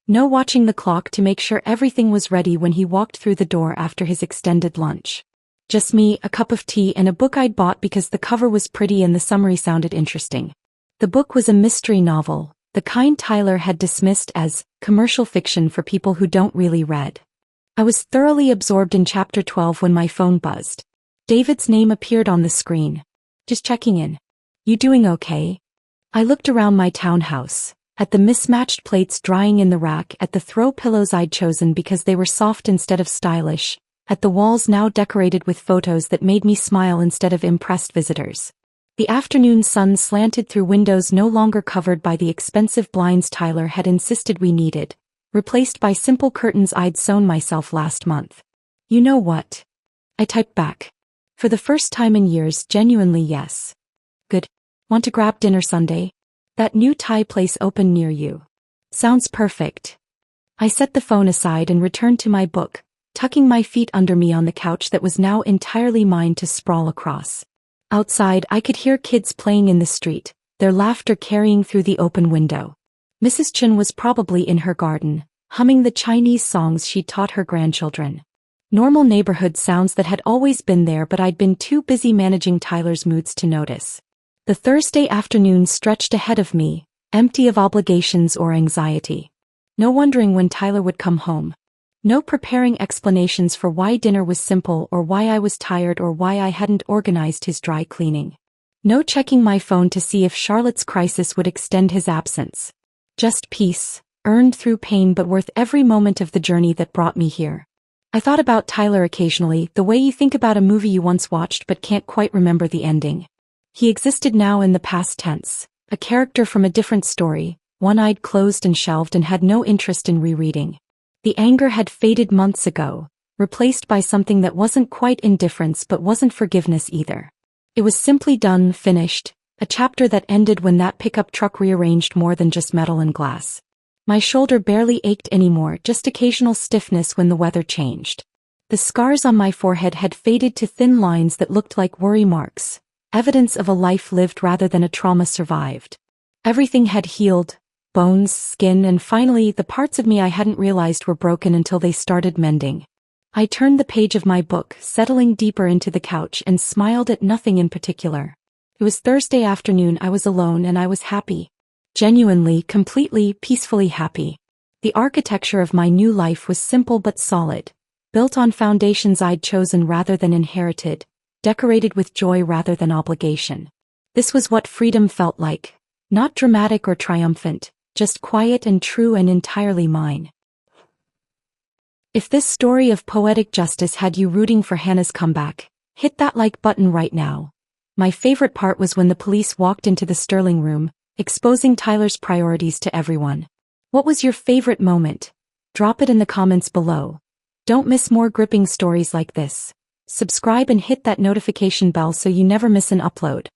No watching the clock to make sure everything was ready when he walked through the door after his extended lunch. Just me, a cup of tea, and a book I'd bought because the cover was pretty and the summary sounded interesting. The book was a mystery novel, the kind Tyler had dismissed as commercial fiction for people who don't really read. I was thoroughly absorbed in chapter 12 when my phone buzzed. David's name appeared on the screen. "Just checking in. You doing okay?" I looked around my townhouse, at the mismatched plates drying in the rack, at the throw pillows I'd chosen because they were soft instead of stylish, at the walls now decorated with photos that made me smile instead of impressed visitors. The afternoon sun slanted through windows no longer covered by the expensive blinds Tyler had insisted we needed, replaced by simple curtains I'd sewn myself last month. "You know what?" I typed back. For the first time in years, genuinely yes. "Good. Want to grab dinner Sunday? That new Thai place open near you." "Sounds perfect." I set the phone aside and returned to my book, tucking my feet under me on the couch that was now entirely mine to sprawl across. Outside, I could hear kids playing in the street, their laughter carrying through the open window. Mrs. Chen was probably in her garden, humming the Chinese songs she'd taught her grandchildren. Normal neighborhood sounds that had always been there, but I'd been too busy managing Tyler's moods to notice. The Thursday afternoon stretched ahead of me, empty of obligations or anxiety. No wondering when Tyler would come home. No preparing explanations for why dinner was simple or why I was tired or why I hadn't organized his dry cleaning. No checking my phone to see if Charlotte's crisis would extend his absence. Just peace, earned through pain but worth every moment of the journey that brought me here. I thought about Tyler occasionally, the way you think about a movie you once watched but can't quite remember the ending. He existed now in the past tense, a character from a different story, one I'd closed and shelved and had no interest in rereading. The anger had faded months ago, replaced by something that wasn't quite indifference but wasn't forgiveness either. It was simply done, finished, a chapter that ended when that pickup truck rearranged more than just metal and glass. My shoulder barely ached anymore, just occasional stiffness when the weather changed. The scars on my forehead had faded to thin lines that looked like worry marks, evidence of a life lived rather than a trauma survived. Everything had healed, bones, skin, and finally the parts of me I hadn't realized were broken until they started mending. I turned the page of my book, settling deeper into the couch, and smiled at nothing in particular. It was Thursday afternoon, I was alone and I was happy. Genuinely, completely, peacefully happy. The architecture of my new life was simple but solid, built on foundations I'd chosen rather than inherited, decorated with joy rather than obligation. This was what freedom felt like, not dramatic or triumphant, just quiet and true and entirely mine. If this story of poetic justice had you rooting for Hannah's comeback, hit that like button right now. My favorite part was when the police walked into the Sterling room, exposing Tyler's priorities to everyone. What was your favorite moment? Drop it in the comments below. Don't miss more gripping stories like this. Subscribe and hit that notification bell so you never miss an upload.